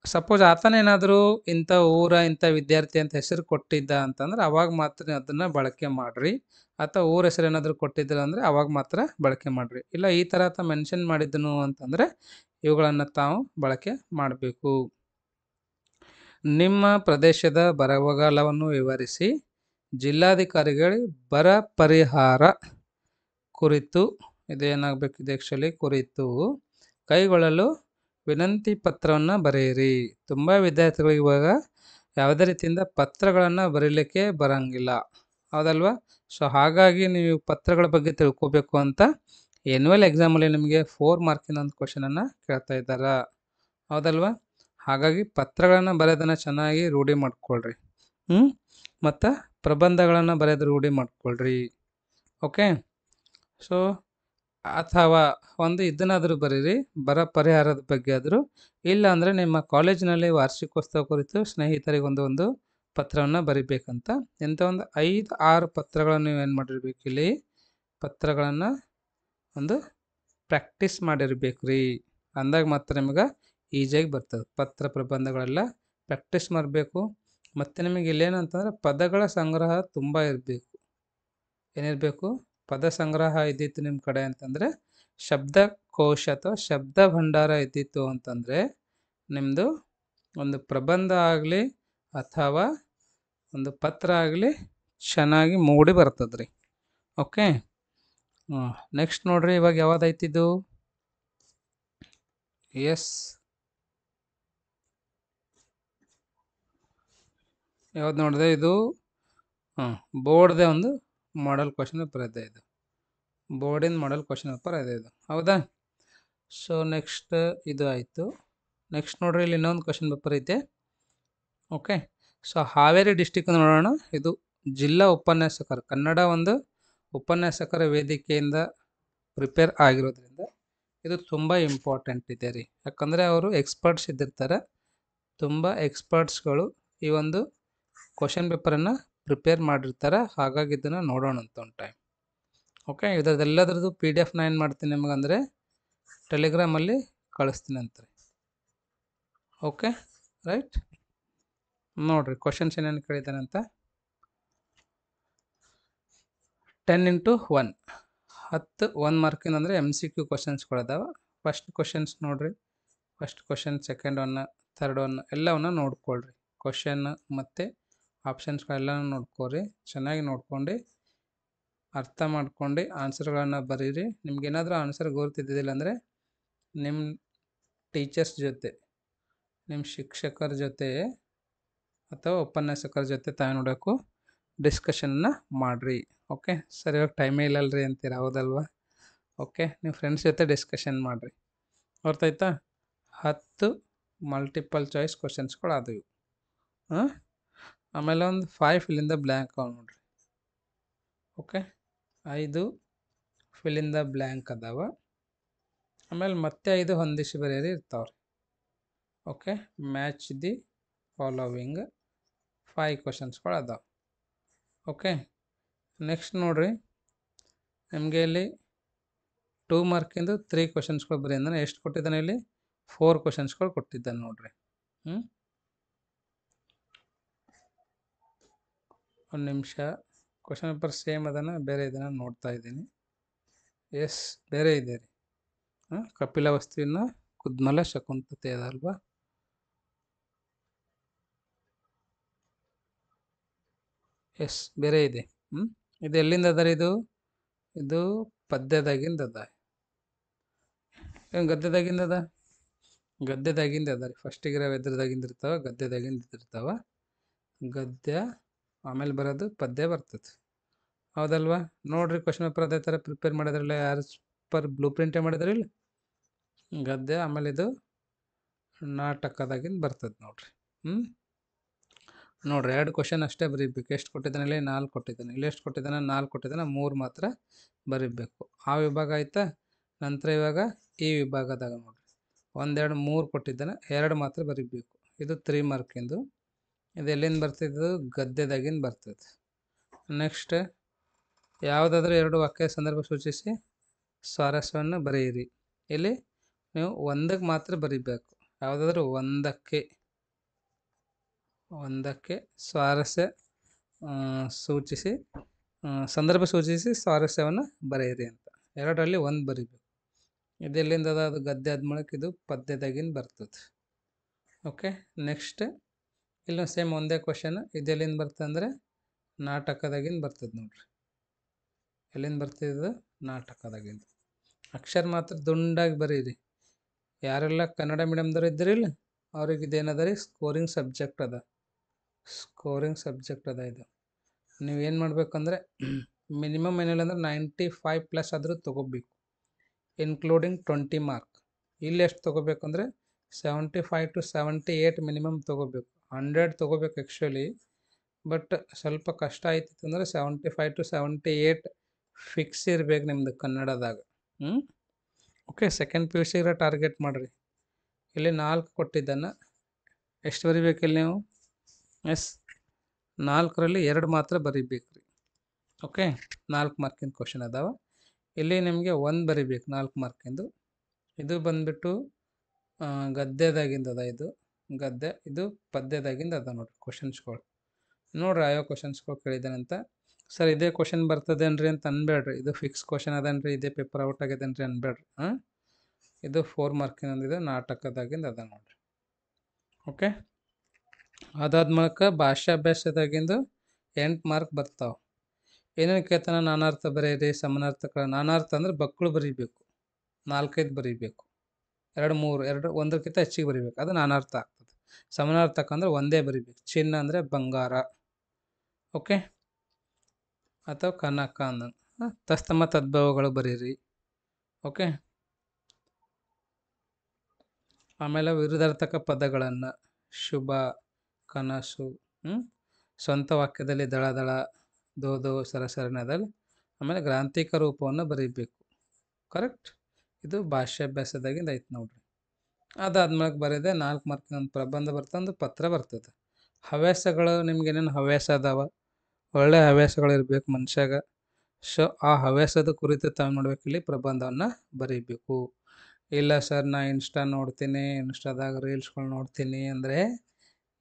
ಸಪೋಸ್ ಆತನೇನಾದರೂ ಇಂಥ ಊರ ಇಂಥ ವಿದ್ಯಾರ್ಥಿ ಅಂತ ಹೆಸರು ಕೊಟ್ಟಿದ್ದ ಅಂತಂದ್ರೆ ಅವಾಗ ಮಾತ್ರ ಅದನ್ನು ಬಳಕೆ ಮಾಡಿರಿ. ಅಥವಾ ಊರ ಹೆಸರು ಏನಾದರೂ ಕೊಟ್ಟಿದ್ದಿಲ್ಲ ಅಂದರೆ ಅವಾಗ ಮಾತ್ರ ಬಳಕೆ ಮಾಡಿರಿ. ಇಲ್ಲ ಈ ಥರ ಆತ ಮೆನ್ಷನ್ ಮಾಡಿದ್ದನು ಅಂತಂದರೆ ಇವುಗಳನ್ನು ತಾವು ಬಳಕೆ ಮಾಡಬೇಕು. ನಿಮ್ಮ ಪ್ರದೇಶದ ಬರಗಾಲವನ್ನು ವಿವರಿಸಿ. ಜಿಲ್ಲಾಧಿಕಾರಿಗಳಿಗೆ ಬರ ಪರಿಹಾರ ಕುರಿತು ಇದೇನಾಗಬೇಕಿದೆ ಆ್ಯಕ್ಚುಲಿ ಕುರಿತು ಕೈಗೊಳ್ಳಲು ವಿನಂತಿ ಪತ್ರವನ್ನು ಬರೆಯಿರಿ. ತುಂಬ ವಿದ್ಯಾರ್ಥಿಗಳಿಗೆ ಇವಾಗ ಯಾವುದೇ ರೀತಿಯಿಂದ ಪತ್ರಗಳನ್ನು ಬರೀಲಿಕ್ಕೆ ಬರೋಂಗಿಲ್ಲ. ಹೌದಲ್ವಾ? ಸೊ ಹಾಗಾಗಿ ನೀವು ಪತ್ರಗಳ ಬಗ್ಗೆ ತಿಳ್ಕೊಬೇಕು ಅಂತ ಎನ್ಯುವಲ್ ಎಕ್ಸಾಮಲ್ಲಿ ನಿಮಗೆ 4 ಮಾರ್ಕಿನ ಒಂದು ಕ್ವಶನನ್ನು ಕೇಳ್ತಾ ಇದ್ದಾರೆ. ಹೌದಲ್ವಾ? ಹಾಗಾಗಿ ಪತ್ರಗಳನ್ನು ಬರೆಯೋದನ್ನು ಚೆನ್ನಾಗಿ ರೂಢಿ ಮಾಡ್ಕೊಳ್ರಿ. ಮತ್ತು ಪ್ರಬಂಧಗಳನ್ನು ಬರೆಯೋದು ರೂಢಿ ಮಾಡ್ಕೊಳ್ರಿ. ಓಕೆ, ಸೊ ಅಥವಾ ಒಂದು ಇದನ್ನಾದರೂ ಬರೀರಿ, ಬರ ಪರಿಹಾರದ ಬಗ್ಗೆ ಆದರೂ. ಇಲ್ಲ ಅಂದರೆ ನಿಮ್ಮ ಕಾಲೇಜಿನಲ್ಲಿ ವಾರ್ಷಿಕೋತ್ಸವ ಕುರಿತು ಸ್ನೇಹಿತರಿಗೆ ಒಂದು ಪತ್ರವನ್ನು ಬರಿಬೇಕಂತ. ಇಂಥ ಒಂದು 5-6 ಪತ್ರಗಳನ್ನು ನೀವು ಏನು ಮಾಡಿರ್ಬೇಕು, ಇಲ್ಲಿ ಪತ್ರಗಳನ್ನು ಒಂದು ಪ್ರಾಕ್ಟೀಸ್ ಮಾಡಿರ್ಬೇಕು ರೀ. ಅಂದಾಗ ಮಾತ್ರ ನಿಮಗೆ ಈಸಿಯಾಗಿ ಬರ್ತದೆ. ಪತ್ರ ಪ್ರಬಂಧಗಳೆಲ್ಲ ಪ್ರಾಕ್ಟೀಸ್ ಮಾಡಬೇಕು. ಮತ್ತು ನಿಮಗೆ ಇಲ್ಲೇನಂತಂದ್ರೆ ಪದಗಳ ಸಂಗ್ರಹ ತುಂಬ ಇರಬೇಕು. ಏನಿರಬೇಕು? ಪದ ಸಂಗ್ರಹ ಇದ್ದಿತ್ತು ನಿಮ್ಮ ಕಡೆ ಅಂತಂದರೆ, ಶಬ್ದಕೋಶ ಅಥವಾ ಶಬ್ದ ಭಂಡಾರ ಇದ್ದಿತ್ತು ಅಂತಂದರೆ ನಿಮ್ಮದು ಒಂದು ಪ್ರಬಂಧ ಆಗಲಿ ಅಥವಾ ಒಂದು ಪತ್ರ ಆಗಲಿ ಚೆನ್ನಾಗಿ ಮೂಡಿ ಬರ್ತದೆ ರೀ. ಓಕೆ, ನೆಕ್ಸ್ಟ್ ನೋಡ್ರಿ, ಇವಾಗ ಯಾವುದೈತಿದು? ಎಸ್, ಯಾವ್ದು ನೋಡಿದೆ ಇದು? ಬೋರ್ಡ್ದೇ ಒಂದು ಮಾಡೆಲ್ ಕ್ವಶನ್ ಪೇಪರ್ ಇದೆ. ಇದು ಬೋರ್ಡಿನ ಮಾಡೆಲ್ ಕ್ವಶನ್ ಪೇಪರ್ ಇದೆ ಇದು. ಹೌದಾ? ಸೊ ನೆಕ್ಸ್ಟ್ ಇದು ಆಯಿತು. ನೆಕ್ಸ್ಟ್ ನೋಡ್ರಿ, ಇಲ್ಲಿ ಇನ್ನೊಂದು ಕ್ವಶನ್ ಪೇಪರ್ ಐತೆ. ಓಕೆ. ಸೊ ಹಾವೇರಿ ಡಿಸ್ಟಿಕ್ ನೋಡೋಣ. ಇದು ಜಿಲ್ಲಾ ಉಪನ್ಯಾಸಕರು ಕನ್ನಡ ಒಂದು ಉಪನ್ಯಾಸಕರ ವೇದಿಕೆಯಿಂದ ಪ್ರಿಪೇರ್ ಆಗಿರೋದ್ರಿಂದ ಇದು ತುಂಬ ಇಂಪಾರ್ಟೆಂಟ್ ಇದೆ ರೀ. ಯಾಕಂದರೆ ಅವರು ಎಕ್ಸ್ಪರ್ಟ್ಸ್ ಇದ್ದಿರ್ತಾರೆ. ತುಂಬ ಎಕ್ಸ್ಪರ್ಟ್ಸ್ಗಳು ಈ ಒಂದು ಕ್ವಶನ್ ಪೇಪರನ್ನು ಪ್ರಿಪೇರ್ ಮಾಡಿರ್ತಾರೆ. ಹಾಗಾಗಿ ಇದನ್ನು ನೋಡೋಣ ಅಂತ ಒಂದು ಟೈಮ್. ಓಕೆ, ಇದರದ್ದೆಲ್ಲದ್ರದ್ದು PDF ನಾನು ಏನು ಮಾಡ್ತೀನಿ ನಿಮಗಂದರೆ ಟೆಲಿಗ್ರಾಮಲ್ಲಿ ಕಳಿಸ್ತೀನಿ ಅಂತಾರೆ. Okay right. ನೋಡಿರಿ ಕ್ವಶನ್ಸ್ ಏನೇನು ಕೇಳಿದ್ದಾನೆ ಅಂತ. 10 × 1 10 1 ಮಾರ್ಕಿನ ಅಂದರೆ MCQ ಕ್ವಶನ್ಸ್ಗಳಿದಾವೆ. ಫಸ್ಟ್ ಕ್ವಶನ್ಸ್ ನೋಡಿರಿ. First question, second one, third one ಎಲ್ಲವನ್ನ ನೋಡ್ಕೊಳ್ರಿ. ಕ್ವಶನ್ ಮತ್ತು ಆಪ್ಷನ್ಸ್ಗಳೆಲ್ಲನೂ ನೋಡ್ಕೊರಿ. ಚೆನ್ನಾಗಿ ನೋಡ್ಕೊಂಡು ಅರ್ಥ ಮಾಡ್ಕೊಂಡು ಆನ್ಸರ್ಗಳನ್ನು ಬರೀರಿ. ನಿಮ್ಗೇನಾದರೂ ಆನ್ಸರ್ ಗೊತ್ತಿದ್ದಿಲ್ಲ ಅಂದರೆ ನಿಮ್ಮ ಟೀಚರ್ಸ್ ಜೊತೆ, ನಿಮ್ಮ ಶಿಕ್ಷಕರ ಜೊತೆ ಅಥವಾ ಉಪನ್ಯಾಸಕರ ಜೊತೆ ತಾವು ನೋಡೋಕ್ಕೂ ಡಿಸ್ಕಷನ್ನ ಮಾಡಿರಿ. ಓಕೆ, ಸರಿ, ಇವಾಗ ಟೈಮೇ ಇಲ್ಲಲ್ರಿ ಅಂತೀರ, ಹೌದಲ್ವಾ? ಓಕೆ, ನಿಮ್ಮ ಫ್ರೆಂಡ್ಸ್ ಜೊತೆ ಡಿಸ್ಕಷನ್ ಮಾಡಿರಿ. ಗೊತ್ತಾಯ್ತಾ? 10 ಮಲ್ಟಿಪಲ್ ಚಾಯ್ಸ್ ಕ್ವಶನ್ಸ್ಗಳು ಆದವು. ಆಮೇಲೆ ಒಂದು 5 ಫಿಲ್ ಇನ್ ದ ಬ್ಲ್ಯಾಂಕ್ ಅವ ನೋಡ್ರಿ. Okay, 5 fill in the blank ಅದಾವ. ಆಮೇಲೆ ಮತ್ತೆ 5 ಹೊಂದಿಸಿ ಬರೆಯರಿ ಇರ್ತಾವ್ರಿ. ಓಕೆ, ಮ್ಯಾಚ್ ದಿ ಫಾಲೋವಿಂಗ್ 5 ಕ್ವಶನ್ಸ್ಗಳು ಅದಾವೆ. ಓಕೆ, ನೆಕ್ಸ್ಟ್ ನೋಡ್ರಿ, ನಿಮಗೆ ಇಲ್ಲಿ 2 ಮಾರ್ಕಿಂದು 3 ಕ್ವಶನ್ಸ್ಗಳು ಬರೀ ಅಂದರೆ ಎಷ್ಟು ಕೊಟ್ಟಿದ್ದಾನೆ ಇಲ್ಲಿ? 4 ಕ್ವಶನ್ಸ್ಗಳು ಕೊಟ್ಟಿದ್ದಾನೆ ನೋಡ್ರಿ. ಒಂದು ನಿಮಿಷ, ಕ್ವಶನ್ ಪೇಪರ್ ಸೇಮ್ ಅದನ್ನು ಬೇರೆ ಇದನ್ನು ನೋಡ್ತಾ ಇದ್ದೀನಿ. ಎಸ್, ಬೇರೆ ಇದೆ ರೀ. ಕಪಿಲವಸ್ತುವಿನ ಕುದ್ಮಲ ಶಕುಂತತೆ ಅದಲ್ವಾ? ಎಸ್, ಬೇರೆ ಇದೆ. ಇದು ಎಲ್ಲಿಂದ ಅದ ರೀ? ಇದು ಪದ್ಯದಾಗಿಂದ ಅದ. ಏನು ಗದ್ಯದಾಗಿಂದ ಅದ? ಗದ್ಯದಾಗಿಂದ ಅದ ರೀ. ಫಸ್ಟಿಗಿರೋ ಎದ್ರದಾಗಿಂದ ಇರ್ತಾವ, ಗದ್ಯದಾಗಿಂದ ಇರ್ತಾವ. ಗದ್ಯ ಆಮೇಲೆ ಬರೋದು ಪದ್ಯ ಬರ್ತದೆ, ಹೌದಲ್ವಾ? ನೋಡ್ರಿ, ಕ್ವಶನ್ ಪೇಪರ್ ಅದೇ ಥರ ಪ್ರಿಪೇರ್ ಮಾಡಿದ್ರಲ್ಲ, ಯಾರು ಪರ್ ಬ್ಲೂ ಪ್ರಿಂಟೇ ಮಾಡಿದ್ರಿಲ್ಲ. ಗದ್ಯ ಆಮೇಲೆ ಇದು ನಾಟಕದಾಗಿಂದ ಬರ್ತದೆ ನೋಡ್ರಿ. ನೋಡ್ರಿ, 2 ಕ್ವಶನ್ ಅಷ್ಟೇ ಬರೀಬೇಕು. ಎಷ್ಟು ಕೊಟ್ಟಿದ್ದಾನೆ ಇಲ್ಲಿ? 4 ಕೊಟ್ಟಿದ್ದಾನೆ. ಇಲ್ಲಿ ಎಷ್ಟು ಕೊಟ್ಟಿದ್ದಾನೆ? 4 ಕೊಟ್ಟಿದ್ದಾನೆ. 3 ಮಾತ್ರ ಬರೀಬೇಕು. ಆ ವಿಭಾಗ ಆಯ್ತಾ. ನಂತರ ಇವಾಗ ಈ ವಿಭಾಗದಾಗ ನೋಡ್ರಿ 1 2 3 ಕೊಟ್ಟಿದ್ದಾನೆ, 2 ಮಾತ್ರ ಬರೀಬೇಕು. ಇದು 3 ಮಾರ್ಕಿಂದು. ಇದು ಎಲ್ಲಿಂದ ಬರ್ತಿದ್ದು? ಗದ್ಯದಾಗಿಂದ ಬರ್ತದೆ. ನೆಕ್ಸ್ಟ್, ಯಾವುದಾದ್ರೂ 2 ವಾಕ್ಯ ಸಂದರ್ಭ ಸೂಚಿಸಿ ಸ್ವಾರಸ್ಯವನ್ನು ಬರೆಯಿರಿ. ಇಲ್ಲಿ ನೀವು 1ಕ್ಕೆ ಮಾತ್ರ ಬರೀಬೇಕು. ಯಾವುದಾದ್ರೂ ಒಂದಕ್ಕೆ ಸ್ವಾರಸ್ಯ ಸೂಚಿಸಿ, ಸಂದರ್ಭ ಸೂಚಿಸಿ ಸ್ವಾರಸ್ಯವನ್ನು ಬರೆಯಿರಿ ಅಂತ. 2ರಲ್ಲಿ 1 ಬರೀಬೇಕು. ಇದೆಲ್ಲಿಂದ ಅದ? ಅದು ಗದ್ಯ ಆದ್ಮೇಲೆ ಇದು ಪದ್ಯದಾಗಿಂದ ಬರ್ತದೆ. ಓಕೆ, ನೆಕ್ಸ್ಟ್ ಇಲ್ಲಿ ಸೇಮ್ ಒಂದೇ ಕ್ವಶನ್. ಇದೆಲ್ಲಿಂದ ಬರ್ತದೆ ಅಂದರೆ ನಾಟಕದಾಗಿಂದ ಬರ್ತದೆ ನೋಡ್ರಿ. ಎಲ್ಲಿಂದ ಬರ್ತಿದ್ದು? ನಾಟಕದಾಗಿಂದ. ಅಕ್ಷರ ಮಾತ್ರ ದುಂಡಾಗಿ ಬರೀರಿ. ಯಾರೆಲ್ಲ ಕನ್ನಡ ಮೀಡಿಯಮ್ದವ್ರು ಇದ್ದಿರಿಲ್ಲ ಅವ್ರಿಗೆ ಇದೇನದ ರೀ? ಸ್ಕೋರಿಂಗ್ ಸಬ್ಜೆಕ್ಟ್ ಅದ. ಸ್ಕೋರಿಂಗ್ ಸಬ್ಜೆಕ್ಟ್ ಅದ ಇದು. ನೀವೇನು ಮಾಡಬೇಕಂದ್ರೆ ಮಿನಿಮಮ್ ಏನಿಲ್ಲ ಅಂದ್ರೆ 95+ ಆದರೂ ತೊಗೋಬೇಕು, ಇನ್ಕ್ಲೂಡಿಂಗ್ 20 ಮಾರ್ಕ್. ಇಲ್ಲಿ ಎಷ್ಟು ತೊಗೋಬೇಕಂದ್ರೆ 75 to 78 ಮಿನಿಮಮ್ ತೊಗೋಬೇಕು. 100 ತೊಗೋಬೇಕು ಆ್ಯಕ್ಚುಲಿ, ಬಟ್ ಸ್ವಲ್ಪ ಕಷ್ಟ ಆಯ್ತಿತ್ತು ಅಂದರೆ 75 to 78 ಫಿಕ್ಸ್ ಇರ್ಬೇಕು ನಿಮ್ಮದು ಕನ್ನಡದಾಗ. ಓಕೆ, ಸೆಕೆಂಡ್ PUC ಟಾರ್ಗೆಟ್ ಮಾಡಿರಿ. ಇಲ್ಲಿ 4 ಕೊಟ್ಟಿದ್ದಾನೆ. ಎಷ್ಟು ಬರೀಬೇಕು ಇಲ್ಲಿ ನೀವು? ಎಸ್, 4ರಲ್ಲಿ 2 ಮಾತ್ರ ಬರೀಬೇಕು ರೀ. ಓಕೆ, 4 ಮಾರ್ಕಿಂದ ಕ್ವಶನ್ ಅದಾವ. ಇಲ್ಲಿ ನಿಮಗೆ 1 ಬರೀಬೇಕು 4 ಮಾರ್ಕಿಂದು. ಇದು ಬಂದುಬಿಟ್ಟು ಗದ್ಯದಾಗಿಂದ ಅದ. ಇದು ಗದ್ಯ, ಇದು ಪದ್ಯದಾಗಿಂದ ಅದ ನೋಡಿರಿ ಕ್ವಶನ್ಸ್ಗಳು. ನೋಡ್ರಿ ಯಾವ ಕ್ವಶನ್ಸ್ಗಳು ಕೇಳಿದ್ದಾನಂತ. ಸರ್ ಇದೇ ಕ್ವಶನ್ ಬರ್ತದೇನ್ರಿ ಅಂತ ಅನ್ಬೇಡ್ರಿ. ಇದು ಫಿಕ್ಸ್ ಕ್ವಶನ್ ಅದೇನ್ರಿ, ಇದೇ ಪೇಪರ್ ಔಟ್ ಆಗ್ಯದೇನ್ರಿ ಅನ್ಬೇಡ್ರಿ. ಇದು 4 ಮಾರ್ಕಿನೊಂದಿದೆ, ನಾಟಕದಾಗಿಂದ ಅದ ನೋಡ್ರಿ. ಓಕೆ, ಅದಾದ್ಮೇಲೆ ಭಾಷಾಭ್ಯಾಸದಾಗಿಂದು 8 ಮಾರ್ಕ್ ಬರ್ತಾವೆ. ಏನೇನು ಕೇಳ್ತಾನೆ? ನಾನಾರ್ಥ ಬರೀರಿ, ಸಮಾನಾರ್ಥಕ. ನಾನಾರ್ಥ ಅಂದ್ರೆ ಬಕ್ಕಳು ಬರೀಬೇಕು, 4-5 ಬರೀಬೇಕು. 2 3 1ಕ್ಕಿಂತ ಹೆಚ್ಚಿಗೆ ಬರೀಬೇಕು, ಅದು ನಾನಾರ್ಥ ಆಗ್ತದೆ. ಸಮಾನಾರ್ಥಕ ಅಂದ್ರೆ ಒಂದೇ ಬರೀಬೇಕು. ಚಿನ್ನ ಅಂದರೆ ಬಂಗಾರ. ಓಕೆ, ಅಥವಾ ಕನಕ ಅಂದ. ತಸ್ತಮ ತದ್ಭವಗಳು ಬರೀರಿ. ಓಕೆ, ಆಮೇಲೆ ವಿರುದ್ಧಾರ್ಥಕ ಪದಗಳನ್ನು ಶುಭ, ಕನಸು. ಸ್ವಂತ ವಾಕ್ಯದಲ್ಲಿ ದಳ ದಳ, ದೋ ದೋ, ಸರಸರನದಲ್ಲಿ. ಆಮೇಲೆ ಗ್ರಾಂಥಿಕ ರೂಪವನ್ನು ಬರೀಬೇಕು. ಕರೆಕ್ಟ್. ಇದು ಭಾಷಾಭ್ಯಾಸದಾಗಿಂದ ಐತೆ ನೋಡ್ರಿ. ಅದಾದ್ಮೇಲೆ ಬರೀದೆ 4 ಮಾರ್ಕಿನ ಒಂದು ಪ್ರಬಂಧ ಬರ್ತದೆ, ಒಂದು ಪತ್ರ ಬರ್ತದೆ. ಹವ್ಯಾಸಗಳು ನಿಮ್ಗೆ ಏನೇನು ಹವ್ಯಾಸ ಅದಾವ, ಒಳ್ಳೆ ಹವ್ಯಾಸಗಳು ಇರಬೇಕು ಮನುಷ್ಯಾಗ. ಸೊ ಆ ಹವ್ಯಾಸದ ಕುರಿತು ತಾವು ಮಾಡ್ಬೇಕು, ಇಲ್ಲಿ ಪ್ರಬಂಧವನ್ನು ಬರೀಬೇಕು. ಇಲ್ಲ ಸರ್ ನಾ ಇನ್ಸ್ಟಾ ನೋಡ್ತೀನಿ, ಇನ್ಸ್ಟಾದಾಗ ರೀಲ್ಸ್ಗಳು ನೋಡ್ತೀನಿ ಅಂದರೆ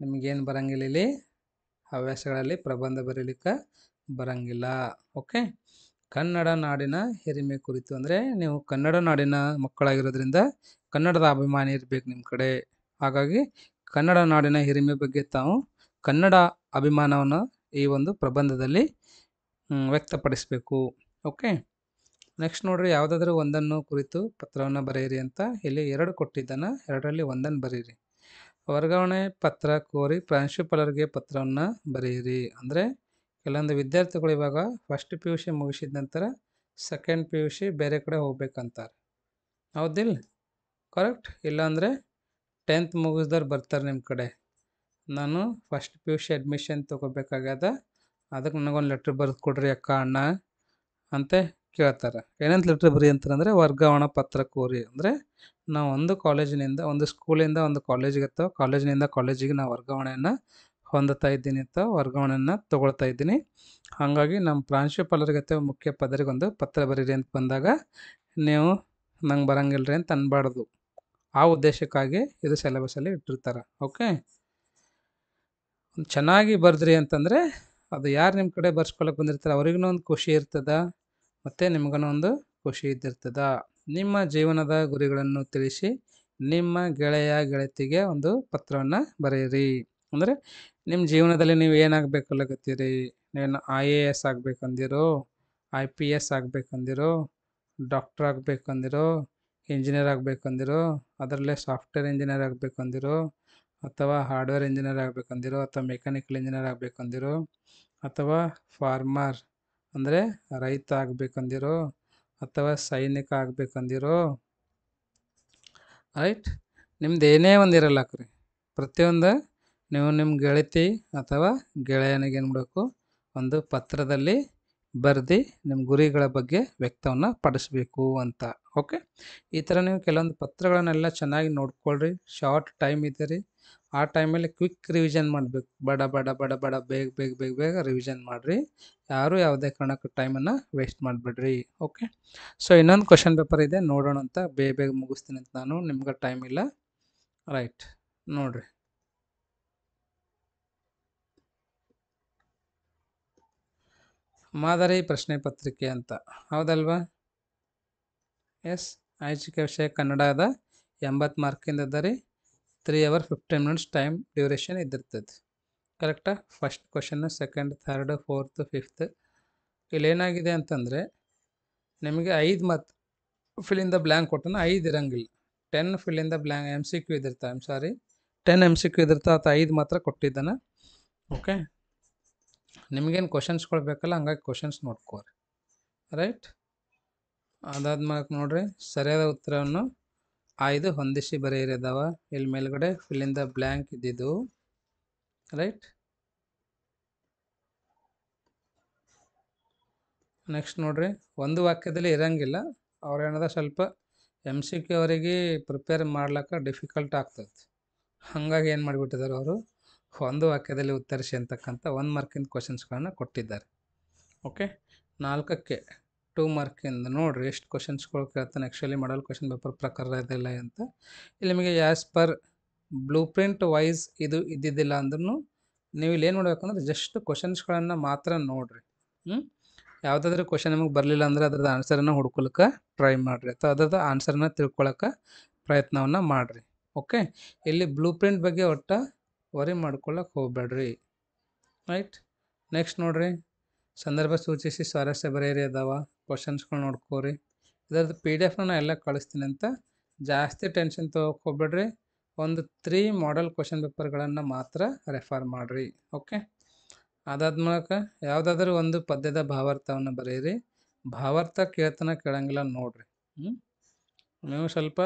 ನಿಮಗೇನು ಬರಂಗಿಲ್ಲ, ಇಲ್ಲಿ ಹವ್ಯಾಸಗಳಲ್ಲಿ ಪ್ರಬಂಧ ಬರೀಲಿಕ್ಕೆ ಬರಂಗಿಲ್ಲ. ಓಕೆ. ಕನ್ನಡ ನಾಡಿನ ಹಿರಿಮೆ ಕುರಿತು ಅಂದರೆ ನೀವು ಕನ್ನಡ ನಾಡಿನ ಮಕ್ಕಳಾಗಿರೋದ್ರಿಂದ ಕನ್ನಡದ ಅಭಿಮಾನಿ ಇರಬೇಕು ನಿಮ್ಮ ಕಡೆ. ಹಾಗಾಗಿ ಕನ್ನಡ ನಾಡಿನ ಹಿರಿಮೆ ಬಗ್ಗೆ ತಾವು ಕನ್ನಡ ಅಭಿಮಾನವನ್ನು ಈ ಒಂದು ಪ್ರಬಂಧದಲ್ಲಿ ವ್ಯಕ್ತಪಡಿಸಬೇಕು. ಓಕೆ. ನೆಕ್ಸ್ಟ್ ನೋಡ್ರಿ, ಯಾವುದಾದ್ರೂ ಒಂದನ್ನು ಕುರಿತು ಪತ್ರವನ್ನು ಬರೆಯಿರಿ ಅಂತ ಇಲ್ಲಿ 2 ಕೊಟ್ಟಿದ್ದಾನೆ, 2ರಲ್ಲಿ ಒಂದನ್ನು ಬರೀರಿ. ವರ್ಗಾವಣೆ ಪತ್ರ ಕೋರಿ ಪ್ರಾಂಶುಪಾಲರಿಗೆ ಪತ್ರವನ್ನು ಬರೆಯಿರಿ. ಅಂದರೆ ಕೆಲವೊಂದು ವಿದ್ಯಾರ್ಥಿಗಳು ಇವಾಗ ಫಸ್ಟ್ PUC ಮುಗಿಸಿದ ನಂತರ ಸೆಕೆಂಡ್ PUC ಬೇರೆ ಕಡೆ ಹೋಗ್ಬೇಕಂತಾರೆ, ಹೌದಿಲ್ಲ? ಕರೆಕ್ಟ್. ಇಲ್ಲಾಂದರೆ 10th ಮುಗಿಸ್ದವ್ರು ಬರ್ತಾರೆ ನಿಮ್ಮ ಕಡೆ, ನಾನು ಫಸ್ಟ್ PUC ಅಡ್ಮಿಷನ್ ತೊಗೋಬೇಕಾಗ್ಯದ, ಅದಕ್ಕೆ ನನಗೊಂದು ಲೆಟ್ರ್ ಬರೆದು ಕೊಡ್ರಿ ಅಕ್ಕ ಅಣ್ಣ ಅಂತ ಕೇಳ್ತಾರೆ. ಏನಂತ ಲೆಟ್ರ್ ಬರೀ ಅಂತಂದರೆ ವರ್ಗಾವಣಾ ಪತ್ರ ಕೋರಿ. ಅಂದರೆ ನಾವು ಒಂದು ಕಾಲೇಜಿನಿಂದ, ಒಂದು ಸ್ಕೂಲಿಂದ ಒಂದು ಕಾಲೇಜಿಗೆ ಅಥವಾ ಕಾಲೇಜಿನಿಂದ ಕಾಲೇಜಿಗೆ ನಾವು ವರ್ಗಾವಣೆಯನ್ನು ಹೊಂದುತ್ತಾ ಇದ್ದೀನಿ ಅಥವಾ ವರ್ಗಾವಣೆಯನ್ನು ತೊಗೊಳ್ತಾ ಇದ್ದೀನಿ. ಹಾಗಾಗಿ ನಮ್ಮ ಪ್ರಾಂಶುಪಾಲರಿಗೆ ಅಥವಾ ಮುಖ್ಯೋಪಾಧ್ಯಾಯರಿಗೆ ಒಂದು ಪತ್ರ ಬರೀರಿ ಅಂತ ಬಂದಾಗ ನೀವು ನಂಗೆ ಬರಂಗಿಲ್ಲ ರೀ ಅಂತ ಅನ್ಬಾರ್ದು. ಆ ಉದ್ದೇಶಕ್ಕಾಗಿ ಇದು ಸಿಲೆಬಸಲ್ಲಿ ಇಟ್ಟಿರ್ತಾರೆ. ಓಕೆ. ಚೆನ್ನಾಗಿ ಬರೆದ್ರಿ ಅಂತಂದರೆ ಅದು ಯಾರು ನಿಮ್ಮ ಕಡೆ ಬರ್ಸ್ಕೊಳಕ್ಕೆ ಬಂದಿರ್ತಾರೆ ಅವ್ರಿಗೂ ಒಂದು ಖುಷಿ ಇರ್ತದೆ, ಮತ್ತು ನಿಮ್ಗೂ ಒಂದು ಖುಷಿ ಇದ್ದಿರ್ತದ. ನಿಮ್ಮ ಜೀವನದ ಗುರಿಗಳನ್ನು ತಿಳಿಸಿ ನಿಮ್ಮ ಗೆಳೆಯ ಗೆಳತಿಗೆ ಒಂದು ಪತ್ರವನ್ನು ಬರೆಯಿರಿ. ಅಂದರೆ ನಿಮ್ಮ ಜೀವನದಲ್ಲಿ ನೀವು ಏನಾಗಬೇಕಲ್ಲಕತ್ತೀರಿ, ನೀನು IAS ಆಗಬೇಕಂದಿರೋ, IPS ಆಗಬೇಕಂದಿರೋ, ಡಾಕ್ಟ್ರ್ ಆಗಬೇಕಂದಿರೋ, ಇಂಜಿನಿಯರ್ ಆಗಬೇಕಂದಿರೋ, ಅದರಲ್ಲೇ ಸಾಫ್ಟ್ವೇರ್ ಇಂಜಿನಿಯರ್ ಆಗಬೇಕಂದಿರೋ, ಅಥವಾ ಹಾರ್ಡ್ವೇರ್ ಇಂಜಿನಿಯರ್ ಆಗಬೇಕಂದಿರೋ, ಅಥವಾ ಮೆಕ್ಯಾನಿಕಲ್ ಇಂಜಿನಿಯರ್ ಆಗಬೇಕಂದಿರೋ, ಅಥವಾ ಫಾರ್ಮರ್ ಅಂದರೆ ರೈತ ಆಗಬೇಕಂದಿರೋ, ಅಥವಾ ಸೈನಿಕ ಆಗಬೇಕಂದಿರೋ, ರೈಟ್. ನಿಮ್ದು ಏನೇ ಒಂದು ಇರಲ್ಲಕ್ರಿ, ಪ್ರತಿಯೊಂದು ನೀವು ನಿಮ್ಮ ಗೆಳತಿ ಅಥವಾ ಗೆಳೆಯನಿಗೆ ಏನು ಮಾಡಬೇಕು, ಒಂದು ಪತ್ರದಲ್ಲಿ ಬರೆದು ನಿಮ್ಮ ಗುರಿಗಳ ಬಗ್ಗೆ ವ್ಯಕ್ತವನ್ನು ಪಡಿಸ್ಬೇಕು ಅಂತ. ಓಕೆ. ಈ ಥರ ನೀವು ಕೆಲವೊಂದು ಪತ್ರಗಳನ್ನೆಲ್ಲ ಚೆನ್ನಾಗಿ ನೋಡ್ಕೊಳ್ರಿ. ಶಾರ್ಟ್ ಟೈಮ್ ಇದೆ ರೀ, ಆ ಟೈಮಲ್ಲಿ ಕ್ವಿಕ್ ರಿವಿಷನ್ ಮಾಡಬೇಕು. ಬಡ ಬಡ ಬಡ ಬಡ ಬೇಗ ಬೇಗ ಬೇಗ ಬೇಗ ರಿವಿಷನ್ ಮಾಡಿರಿ. ಯಾರೂ ಯಾವುದೇ ಕಾರಣಕ್ಕೂ ಟೈಮನ್ನು ವೇಸ್ಟ್ ಮಾಡಿಬಿಡ್ರಿ. ಓಕೆ. ಸೊ ಇನ್ನೊಂದು ಕ್ವಶನ್ ಪೇಪರ್ ಇದೆ, ನೋಡೋಣ ಅಂತ. ಬೇಗ ಬೇಗ ಮುಗಿಸ್ತೀನಿ ಅಂತ ನಾನು, ನಿಮ್ಗೆ ಟೈಮ್ ಇಲ್ಲ. ರೈಟ್, ನೋಡಿರಿ. ಮಾದರಿ ಪ್ರಶ್ನೆ ಪತ್ರಿಕೆ ಅಂತ, ಹೌದಲ್ವಾ? ಎಸ್. ಐಚ್ಛಿಕ ವಿಷಯ ಕನ್ನಡದ 80 ಮಾರ್ಕಿಂದ ಅದ ರೀ. 3 hours 15 minutes ಟೈಮ್ ಡ್ಯೂರೇಷನ್ ಇದ್ದಿರ್ತದೆ. ಕರೆಕ್ಟಾ? First question, second, third, fourth, fifth. ಇಲ್ಲೇನಾಗಿದೆ ಅಂತಂದರೆ ನಿಮಗೆ 5 ಮತ್ತು ಫಿಲಿಂದ ಬ್ಲ್ಯಾಂಕ್ ಕೊಟ್ಟನ, 5 ಇರಂಗಿಲ್ಲ. 10 ಫಿಲಿಂದ ಬ್ಲ್ಯಾಂಕ್ MCQ ಇದಿರ್ತಾವೆ. 10 MCQ ಇದಿರ್ತಾವೆ, ಅಥವಾ 5 ಮಾತ್ರ ಕೊಟ್ಟಿದ್ದಾನೆ. ಓಕೆ. ನಿಮಗೇನು ಕ್ವಶನ್ಸ್ಗಳು ಬೇಕಲ್ಲ, ಹಂಗಾಗಿ ಕ್ವಶನ್ಸ್ ನೋಡ್ಕೋರಿ. ರೈಟ್. ಅದಾದ್ಮೇಲೆ ನೋಡ್ರಿ, ಸರಿಯಾದ ಉತ್ತರವನ್ನು ಆಯ್ದು ಹೊಂದಿಸಿ ಬರೆಯಿರಿ ಅದಾವ. ಇಲ್ಲಿ ಮೇಲ್ಗಡೆ ಫಿಲಿಂದ ಬ್ಲ್ಯಾಂಕ್ ಇದ್ದಿದ್ದು. ರೈಟ್. ನೆಕ್ಸ್ಟ್ ನೋಡ್ರಿ, ಒಂದು ವಾಕ್ಯದಲ್ಲಿ ಇರಂಗಿಲ್ಲ. ಅವ್ರೇನದ ಸ್ವಲ್ಪ MCQ ಅವರಿಗೆ ಪ್ರಿಪೇರ್ ಮಾಡ್ಲಿಕ್ಕೆ ಡಿಫಿಕಲ್ಟ್ ಆಗ್ತದೆ. ಹಾಗಾಗಿ ಏನು ಮಾಡಿಬಿಟ್ಟಿದ್ದಾರೆ ಅವರು, ಒಂದು ವಾಕ್ಯದಲ್ಲಿ ಉತ್ತರಿಸಿ ಅಂತಕ್ಕಂಥ 1 ಮಾರ್ಕಿಂದ ಕ್ವಶನ್ಸ್ಗಳನ್ನು ಕೊಟ್ಟಿದ್ದಾರೆ. ಓಕೆ. 4ಕ್ಕೆ 2 ಮಾರ್ಕಿಂದ ನೋಡಿರಿ ಎಷ್ಟು ಕ್ವಶನ್ಸ್ಗಳು ಕೇಳ್ತಾನೆ. ಆ್ಯಕ್ಚುಲಿ ಮಾಡಲ್ ಕ್ವಶನ್ ಪೇಪರ್ ಪ್ರಕಾರ ಇದೆಲ್ಲ ಅಂತ. ಇಲ್ಲಿ ನಿಮಗೆ as per blueprint wise ಇದು ಇದ್ದಿದ್ದಿಲ್ಲ ಅಂದ್ರೂ ನೀವು ಇಲ್ಲಿ ಏನು ಮಾಡ್ಬೇಕಂದ್ರೆ ಜಸ್ಟ್ ಕ್ವಶನ್ಸ್ಗಳನ್ನು ಮಾತ್ರ ನೋಡಿರಿ. ಯಾವುದಾದ್ರೂ ಕ್ವಶನ್ ನಿಮಗೆ ಬರಲಿಲ್ಲ ಅಂದರೆ ಅದ್ರದ್ದು ಆನ್ಸರನ್ನು ಹುಡ್ಕೊಳಕ್ಕೆ ಟ್ರೈ ಮಾಡಿರಿ, ಅಥವಾ ಅದ್ರದ್ದು ಆನ್ಸರನ್ನ ತಿಳ್ಕೊಳಕ್ಕೆ ಪ್ರಯತ್ನವನ್ನು ಮಾಡಿರಿ. ಓಕೆ. ಇಲ್ಲಿ ಬ್ಲೂ ಪ್ರಿಂಟ್ ಬಗ್ಗೆ ಒಟ್ಟು ವರಿ ಮಾಡ್ಕೊಳ್ಳೋಕೆ ಹೋಗಬೇಡ್ರಿ. ರೈಟ್. ನೆಕ್ಸ್ಟ್ ನೋಡಿರಿ, ಸಂದರ್ಭ ಸೂಚಿಸಿ ಸ್ವಾರಸ್ಯ ಬರೆಯಿರಿ ಅದಾವ. ಕ್ವಶನ್ಸ್ಗಳು ನೋಡ್ಕೋರಿ. ಇದರದ್ದು PDF ನಾನು ಎಲ್ಲ ಕಳಿಸ್ತೀನಿ ಅಂತ ಜಾಸ್ತಿ ಟೆನ್ಷನ್ ತೊಗೋಕೆ ಹೋಗ್ಬೇಡ್ರಿ. ಒಂದು 3 ಮಾಡೆಲ್ ಕ್ವಶನ್ ಪೇಪರ್ಗಳನ್ನು ಮಾತ್ರ ರೆಫರ್ ಮಾಡಿರಿ. ಓಕೆ. ಅದಾದ್ಮೇಲೆ ಯಾವುದಾದ್ರೂ ಒಂದು ಪದ್ಯದ ಭಾವಾರ್ಥವನ್ನು ಬರೆಯಿರಿ. ಭಾವಾರ್ಥ ಕೇಳಂಗಿಲ್ಲ ನೋಡಿರಿ. ನೀವು ಸ್ವಲ್ಪ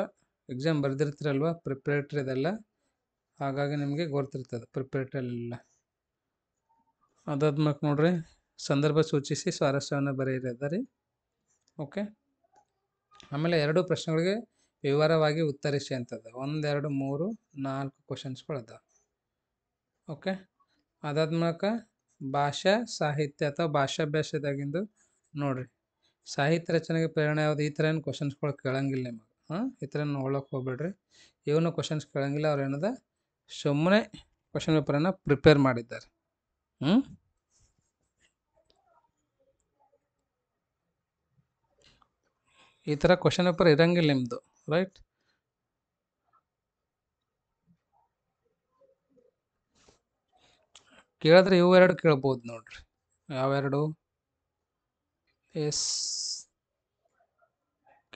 ಎಕ್ಸಾಮ್ ಬರೆದಿರ್ತೀರಲ್ವ, ಪ್ರಿಪ್ರೇಟ್ರಿ ಇದೆಲ್ಲ, ಹಾಗಾಗಿ ನಿಮಗೆ ಗೊತ್ತಿರ್ತದೆ ಪ್ರಿಪೇರ್ಟೆಲ್ಲ. ಅದಾದ್ಮೇಲೆ ನೋಡ್ರಿ ಸಂದರ್ಭ ಸೂಚಿಸಿ ಸ್ವಾರಸ್ಯವನ್ನು ಬರೆಯಿರಿ. ಓಕೆ, ಆಮೇಲೆ 2 ಪ್ರಶ್ನೆಗಳಿಗೆ ವಿವರವಾಗಿ ಉತ್ತರಿಸಿ ಅಂತದ. 1 2 3 4 ಕ್ವಶನ್ಸ್ಗಳದ. ಓಕೆ, ಅದಾದ್ಮೇಲೆ ಭಾಷಾ ಸಾಹಿತ್ಯ ಅಥವಾ ಭಾಷಾಭ್ಯಾಸದಾಗಿಂದು ನೋಡ್ರಿ ಸಾಹಿತ್ಯ ರಚನೆಗೆ ಪ್ರೇರಣೆ ಯಾವುದು, ಈ ಥರ ಏನು ಕ್ವಶನ್ಸ್ಗಳು ಕೇಳಂಗಿಲ್ಲ ನಿಮಗೆ. ಈ ಥರ ನೋಡೋಕೆ ಹೋಗ್ಬೇಡ್ರಿ. ಇವನು ಕ್ವಶನ್ಸ್ ಕೇಳಂಗಿಲ್ಲ. ಅವ್ರು ಏನದ ಸುಮ್ಮನೆ ಕ್ವಶನ್ ಪೇಪರನ್ನು ಪ್ರಿಪೇರ್ ಮಾಡಿದ್ದಾರೆ. ಈ ಥರ ಕ್ವಶನ್ ಪೇಪರ್ ಇರಂಗಿಲ್ಲ ನಿಮ್ಮದು, ರೈಟ್? ಕೇಳಿದ್ರೆ ಇವೆರಡು ಕೇಳ್ಬೋದು ನೋಡ್ರಿ. ಯಾವೆರಡು? ಎಸ್,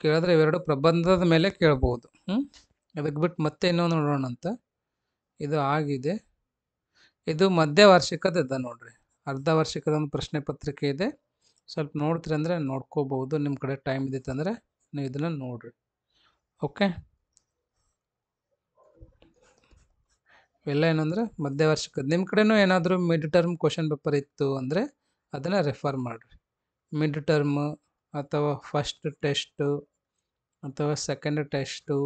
ಕೇಳಿದ್ರೆ ಇವೆರಡು ಪ್ರಬಂಧದ ಮೇಲೆ ಕೇಳ್ಬೋದು. ಅದಕ್ಕೆ ಬಿಟ್ಟು ಮತ್ತೆ ಇನ್ನೊಂದು ನೋಡೋಣ ಅಂತ. ಇದು ಆಗಿದೆ. ಇದು ಮಧ್ಯ ವಾರ್ಷಿಕದ ನೋಡ್ರಿ. ಅರ್ಧ ವಾರ್ಷಿಕದ ಒಂದು ಪ್ರಶ್ನೆ ಪತ್ರಿಕೆ ಇದೆ. ಸ್ವಲ್ಪ ನೋಡ್ತೀರಿ ಅಂದರೆ ನೋಡ್ಕೋಬಹುದು. ನಿಮ್ಮ ಕಡೆ ಟೈಮ್ ಇದ್ದಿತ್ತಂದ್ರೆ ನೀವು ಇದನ್ನು ನೋಡ್ರಿ. ಓಕೆ, ಎಲ್ಲ ಏನಂದ್ರೆ ಮಧ್ಯ ವಾರ್ಷಿಕದ. ನಿಮ್ಮ ಕಡೆನೂ ಏನಾದರೂ ಮಿಡ್ ಟರ್ಮ್ ಕ್ವಶನ್ ಪೇಪರ್ ಇತ್ತು ಅಂದರೆ ಅದನ್ನು ರೆಫರ್ ಮಾಡಿರಿ. ಮಿಡ್ ಟರ್ಮ್ ಅಥವಾ ಫಸ್ಟ್ ಟೆಸ್ಟು ಅಥವಾ ಸೆಕೆಂಡ್ ಟೆಸ್ಟು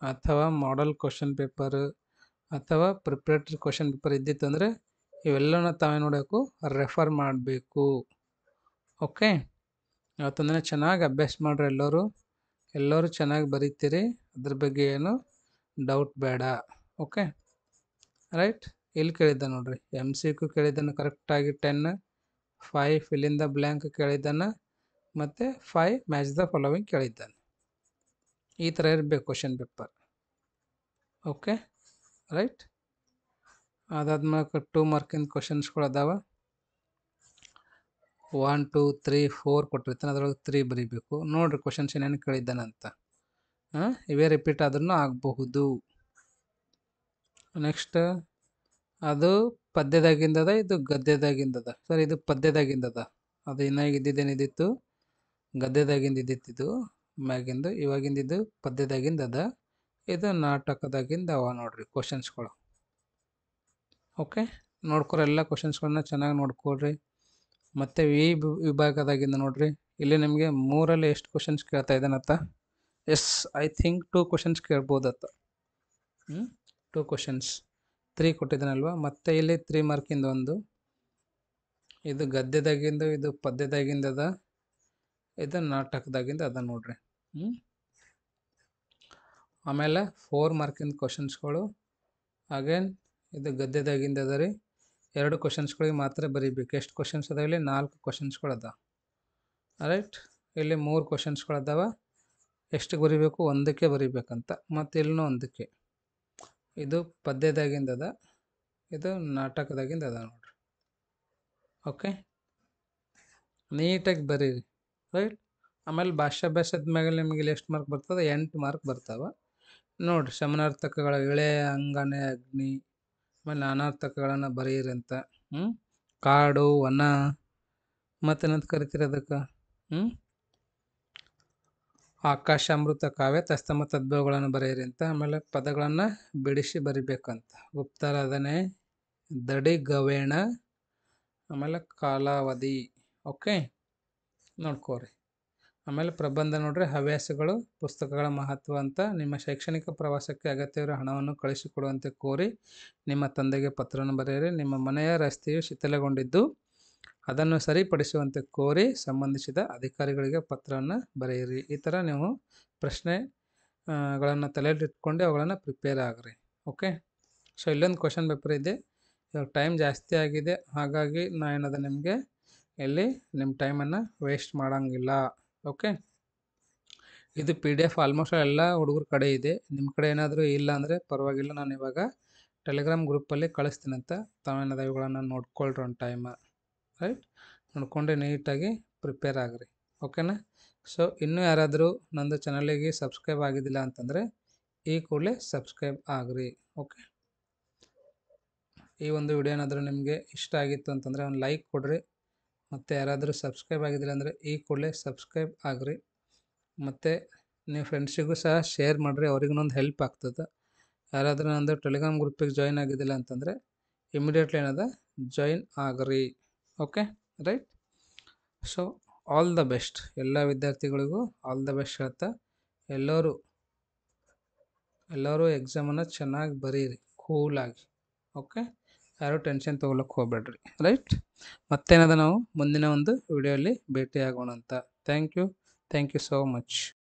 ಅಥವಾ ಮಾಡೆಲ್ ಕ್ವಶನ್ ಪೇಪರ್ ಅಥವಾ ಪ್ರಿಪ್ರೇಟರಿ ಕ್ವಶನ್ ಪೇಪರ್ ಇದ್ದಿತ್ತು ಅಂದರೆ ಇವೆಲ್ಲನ ತಾವೇ ನೋಡಬೇಕು, ರೆಫರ್ ಮಾಡಬೇಕು. ಓಕೆ, ಇವತ್ತೊಂದಿನ ಚೆನ್ನಾಗಿ ಅಭ್ಯಾಸ ಮಾಡ್ರಿ. ಎಲ್ಲರೂ ಚೆನ್ನಾಗಿ ಬರೀತೀರಿ, ಅದ್ರ ಬಗ್ಗೆ ಏನು ಡೌಟ್ ಬೇಡ. Okay, right? ಇಲ್ಲಿ ಕೇಳಿದ್ದ ನೋಡ್ರಿ, MCQ ಕೇಳಿದ್ದಾನೆ ಕರೆಕ್ಟಾಗಿ 10, 5 ಫಿಲ್ ಇನ್ ದ ಬ್ಲ್ಯಾಂಕ್ ಕೇಳಿದ್ದಾನೆ, ಮತ್ತು 5 ಮ್ಯಾಚ್ ದ ಫಾಲೋವಿಂಗ್ ಕೇಳಿದ್ದಾನೆ. ಈ ಥರ ಇರಬೇಕು ಕ್ವಶನ್ ಪೇಪರ್. Okay, right? ಅದಾದ್ಮೇಲೆ 2 ಮಾರ್ಕಿನ ಕ್ವಶನ್ಸ್ಗಳು ಅದಾವ. 1 2 3 4 ಕೊಟ್ಟಿರ್ತಾನೆ, ಅದರೊಳಗೆ 3 ಬರೀಬೇಕು. ನೋಡ್ರಿ ಕ್ವಶನ್ಸ್ ಏನೇನು ಕೇಳಿದ್ದಾನಂತ. ಇವೇ ರಿಪೀಟ್ ಆದ್ರೂ ಆಗಬಹುದು. ನೆಕ್ಸ್ಟ್ ಅದು ಪದ್ಯದಾಗಿಂದದ, ಇದು ಗದ್ಯದಾಗಿಂದದ. ಸರ್, ಇದು ಪದ್ಯದಾಗಿಂದದ. ಅದು ಇನ್ನಾಗ ಇದ್ದಿದ್ದೇನಿದ್ದಿತ್ತು, ಗದ್ಯದಾಗಿಂದ ಇದ್ದಿತ್ತು ಮ್ಯಾಗಿಂದು. ಇವಾಗಿಂದಿದ್ದು ಪದ್ಯದಾಗಿಂದದ. ಇದು ನಾಟಕದಾಗಿಂದ ಅವ ನೋಡ್ರಿ ಕ್ವಶನ್ಸ್ಗಳು. ಓಕೆ, ನೋಡ್ಕೊರಿ ಎಲ್ಲ ಕ್ವಶನ್ಸ್ಗಳನ್ನ ಚೆನ್ನಾಗಿ ನೋಡ್ಕೊಳ್ರಿ. ಮತ್ತು ಈ ವಿಭಾಗದಾಗಿಂದ ನೋಡ್ರಿ, ಇಲ್ಲಿ ನಿಮಗೆ 3ರಲ್ಲಿ ಎಷ್ಟು ಕ್ವಶನ್ಸ್ ಕೇಳ್ತಾ ಇದ್ದಾನತ್ತ? ಎಸ್, ಐ ಥಿಂಕ್ 2 ಕ್ವಶನ್ಸ್ ಕೇಳ್ಬೋದತ್ತ. 2 ಕ್ವಶನ್ಸ್, 3 ಕೊಟ್ಟಿದ್ದಾನಲ್ವ. ಮತ್ತು ಇಲ್ಲಿ 3 ಮಾರ್ಕಿಂದ ಒಂದು, ಇದು ಗದ್ಯದಾಗಿಂದು, ಇದು ಪದ್ಯದಾಗಿಂದದ, ಇದು ನಾಟಕದಾಗಿಂದ ಅದ ನೋಡ್ರಿ. ಆಮೇಲೆ 4 ಮಾರ್ಕಿಂದ ಕ್ವಶನ್ಸ್ಗಳು. ಅಗೇನ್ ಇದು ಗದ್ಯದಾಗಿಂದ ಅದ ರೀ. 2 ಕ್ವಶನ್ಸ್ಗಳಿಗೆ ಮಾತ್ರ ಬರೀಬೇಕು. ಎಷ್ಟು ಕ್ವಶನ್ಸ್ ಅದಾವ ಇಲ್ಲಿ? 4 ಕ್ವಶನ್ಸ್ಗಳು ಅದಾವ, ರೈಟ್? ಇಲ್ಲಿ 3 ಕ್ವಶನ್ಸ್ಗಳು ಅದಾವ. ಎಷ್ಟು ಬರೀಬೇಕು? 1ಕ್ಕೆ ಬರೀಬೇಕಂತ. ಮತ್ತು ಇಲ್ಲೂ 1ಕ್ಕೆ. ಇದು ಪದ್ಯದಾಗಿಂದದ, ಇದು ನಾಟಕದಾಗಿಂದ ಅದ ನೋಡ್ರಿ. ಓಕೆ, ನೀಟಾಗಿ ಬರೀರಿ, ರೈಟ್? ಆಮೇಲೆ ಭಾಷಾಭ್ಯಾಸದ ಮ್ಯಾಗ ನಿಮಗೆ ಇಲ್ಲಿ ಎಷ್ಟು ಮಾರ್ಕ್ ಬರ್ತದೆ? 8 ಮಾರ್ಕ್ ಬರ್ತಾವೆ ನೋಡ್ರಿ. ಸಮನಾರ್ಥಕಗಳ ಇಳೆ, ಅಂಗನೆ, ಅಗ್ನಿ, ಆಮೇಲೆ ನಾನಾರ್ಥಕಗಳನ್ನು ಬರೆಯಿರಿ ಅಂತ. ಕಾಡು, ವನ, ಮತ್ತೇನಂತ ಕರಿತೀರಿ ಅದಕ್ಕೆ? ಆಕಾಶ, ಅಮೃತ, ಕಾವ್ಯ, ತಸ್ತಮ, ತದ್ಭವಗಳನ್ನು ಬರೆಯಿರಿ ಅಂತ. ಆಮೇಲೆ ಪದಗಳನ್ನು ಬಿಡಿಸಿ ಬರಿಬೇಕಂತ. ಗುಪ್ತರಾಧನೆ, ದಡಿ, ಗವೇಣ, ಆಮೇಲೆ ಕಾಲಾವಧಿ. ಓಕೆ, ನೋಡ್ಕೋರಿ. ಆಮೇಲೆ ಪ್ರಬಂಧ ನೋಡ್ರಿ, ಹವ್ಯಾಸಗಳು, ಪುಸ್ತಕಗಳ ಮಹತ್ವ ಅಂತ. ನಿಮ್ಮ ಶೈಕ್ಷಣಿಕ ಪ್ರವಾಸಕ್ಕೆ ಅಗತ್ಯವಿರುವ ಹಣವನ್ನು ಕಳಿಸಿಕೊಡುವಂತೆ ಕೋರಿ ನಿಮ್ಮ ತಂದೆಗೆ ಪತ್ರವನ್ನು ಬರೆಯಿರಿ. ನಿಮ್ಮ ಮನೆಯ ರಸ್ತೆಯು ಶಿಥಿಲಗೊಂಡಿದ್ದು ಅದನ್ನು ಸರಿಪಡಿಸುವಂತೆ ಕೋರಿ ಸಂಬಂಧಿಸಿದ ಅಧಿಕಾರಿಗಳಿಗೆ ಪತ್ರವನ್ನು ಬರೆಯಿರಿ. ಈ ಥರ ನೀವು ಪ್ರಶ್ನೆಗಳನ್ನು ತಲೆಯಲ್ಲಿಟ್ಕೊಂಡು ಅವುಗಳನ್ನು ಪ್ರಿಪೇರ್ ಆಗ್ರಿ. ಓಕೆ, ಸೊ ಇಲ್ಲೊಂದು ಕ್ವಶನ್ ಪೇಪರ್ ಇದೆ. ಇವಾಗ ಟೈಮ್ ಜಾಸ್ತಿ ಆಗಿದೆ, ಹಾಗಾಗಿ ನಾನು ಏನದ ನಿಮಗೆ ಇಲ್ಲಿ ನಿಮ್ಮ ಟೈಮನ್ನು ವೇಸ್ಟ್ ಮಾಡೋಂಗಿಲ್ಲ. ಓಕೆ, ಇದು PDF ಆಲ್ಮೋಸ್ಟ್ ಎಲ್ಲ ಹುಡುಗರ ಕಡೆ ಇದೆ. ನಿಮ್ಮ ಕಡೆ ಏನಾದರೂ ಇಲ್ಲ ಅಂದರೆ ಪರವಾಗಿಲ್ಲ, ನಾನು ಇವಾಗ ಟೆಲಿಗ್ರಾಮ್ ಗ್ರೂಪಲ್ಲಿ ಕಳಿಸ್ತೀನಂತ. ತಾವೇನದ ಇವುಗಳನ್ನು ನೋಡ್ಕೊಳ್ರಿ ಒಂದು ಟೈಮ, ರೈಟ್? ನೋಡ್ಕೊಂಡು ನೀಟಾಗಿ ಪ್ರಿಪೇರ್ ಆಗ್ರಿ. ಓಕೆನಾ? ಸೊ ಇನ್ನೂ ಯಾರಾದರೂ ನಂದು ಚಾನಲಿಗೆ ಸಬ್ಸ್ಕ್ರೈಬ್ ಆಗಿದ್ದಿಲ್ಲ ಅಂತಂದರೆ ಈ ಕೂಡಲೇ ಸಬ್ಸ್ಕ್ರೈಬ್ ಆಗ್ರಿ. ಓಕೆ, ಈ ಒಂದು ವಿಡಿಯೋ ಏನಾದರೂ ನಿಮಗೆ ಇಷ್ಟ ಆಗಿತ್ತು ಅಂತಂದರೆ ಒಂದು ಲೈಕ್ ಕೊಡ್ರಿ. ಮತ್ತು ಯಾರಾದರೂ ಸಬ್ಸ್ಕ್ರೈಬ್ ಆಗಿದ್ದಿಲ್ಲ ಅಂದರೆ ಈ ಕೂಡಲೇ ಸಬ್ಸ್ಕ್ರೈಬ್ ಆಗ್ರಿ. ಮತ್ತು ನೀವು ಫ್ರೆಂಡ್ಸಿಗೂ ಸಹ ಶೇರ್ ಮಾಡಿರಿ, ಅವ್ರಿಗೂ ಒಂದು ಹೆಲ್ಪ್ ಆಗ್ತದೆ. ಯಾರಾದರೂ ನಂದು ಟೆಲಿಗ್ರಾಮ್ ಗ್ರೂಪಿಗೆ ಜಾಯಿನ್ ಆಗಿದ್ದಿಲ್ಲ ಅಂತಂದರೆ ಇಮಿಡಿಯೇಟ್ಲಿ ಏನದ join agri. Okay right. So all the best ಎಲ್ಲ ವಿದ್ಯಾರ್ಥಿಗಳಿಗೂ ಆಲ್ ದ ಬೆಸ್ಟ್ ಹೇಳ್ತಾ ಎಲ್ಲರೂ ಎಕ್ಸಾಮನ್ನು ಚೆನ್ನಾಗಿ ಬರೀರಿ ಕೂಲಾಗಿ. ಓಕೆ, ಯಾರೂ ಟೆನ್ಷನ್ ತೊಗೊಳಕ್ಕೆ ಹೋಗ್ಬೇಡ್ರಿ. ರೈಟ್, ಮತ್ತೇನದ ನಾವು ಮುಂದಿನ ಒಂದು ವಿಡಿಯೋಲಿ ಭೇಟಿಯಾಗೋಣ ಅಂತ. Thank you so much.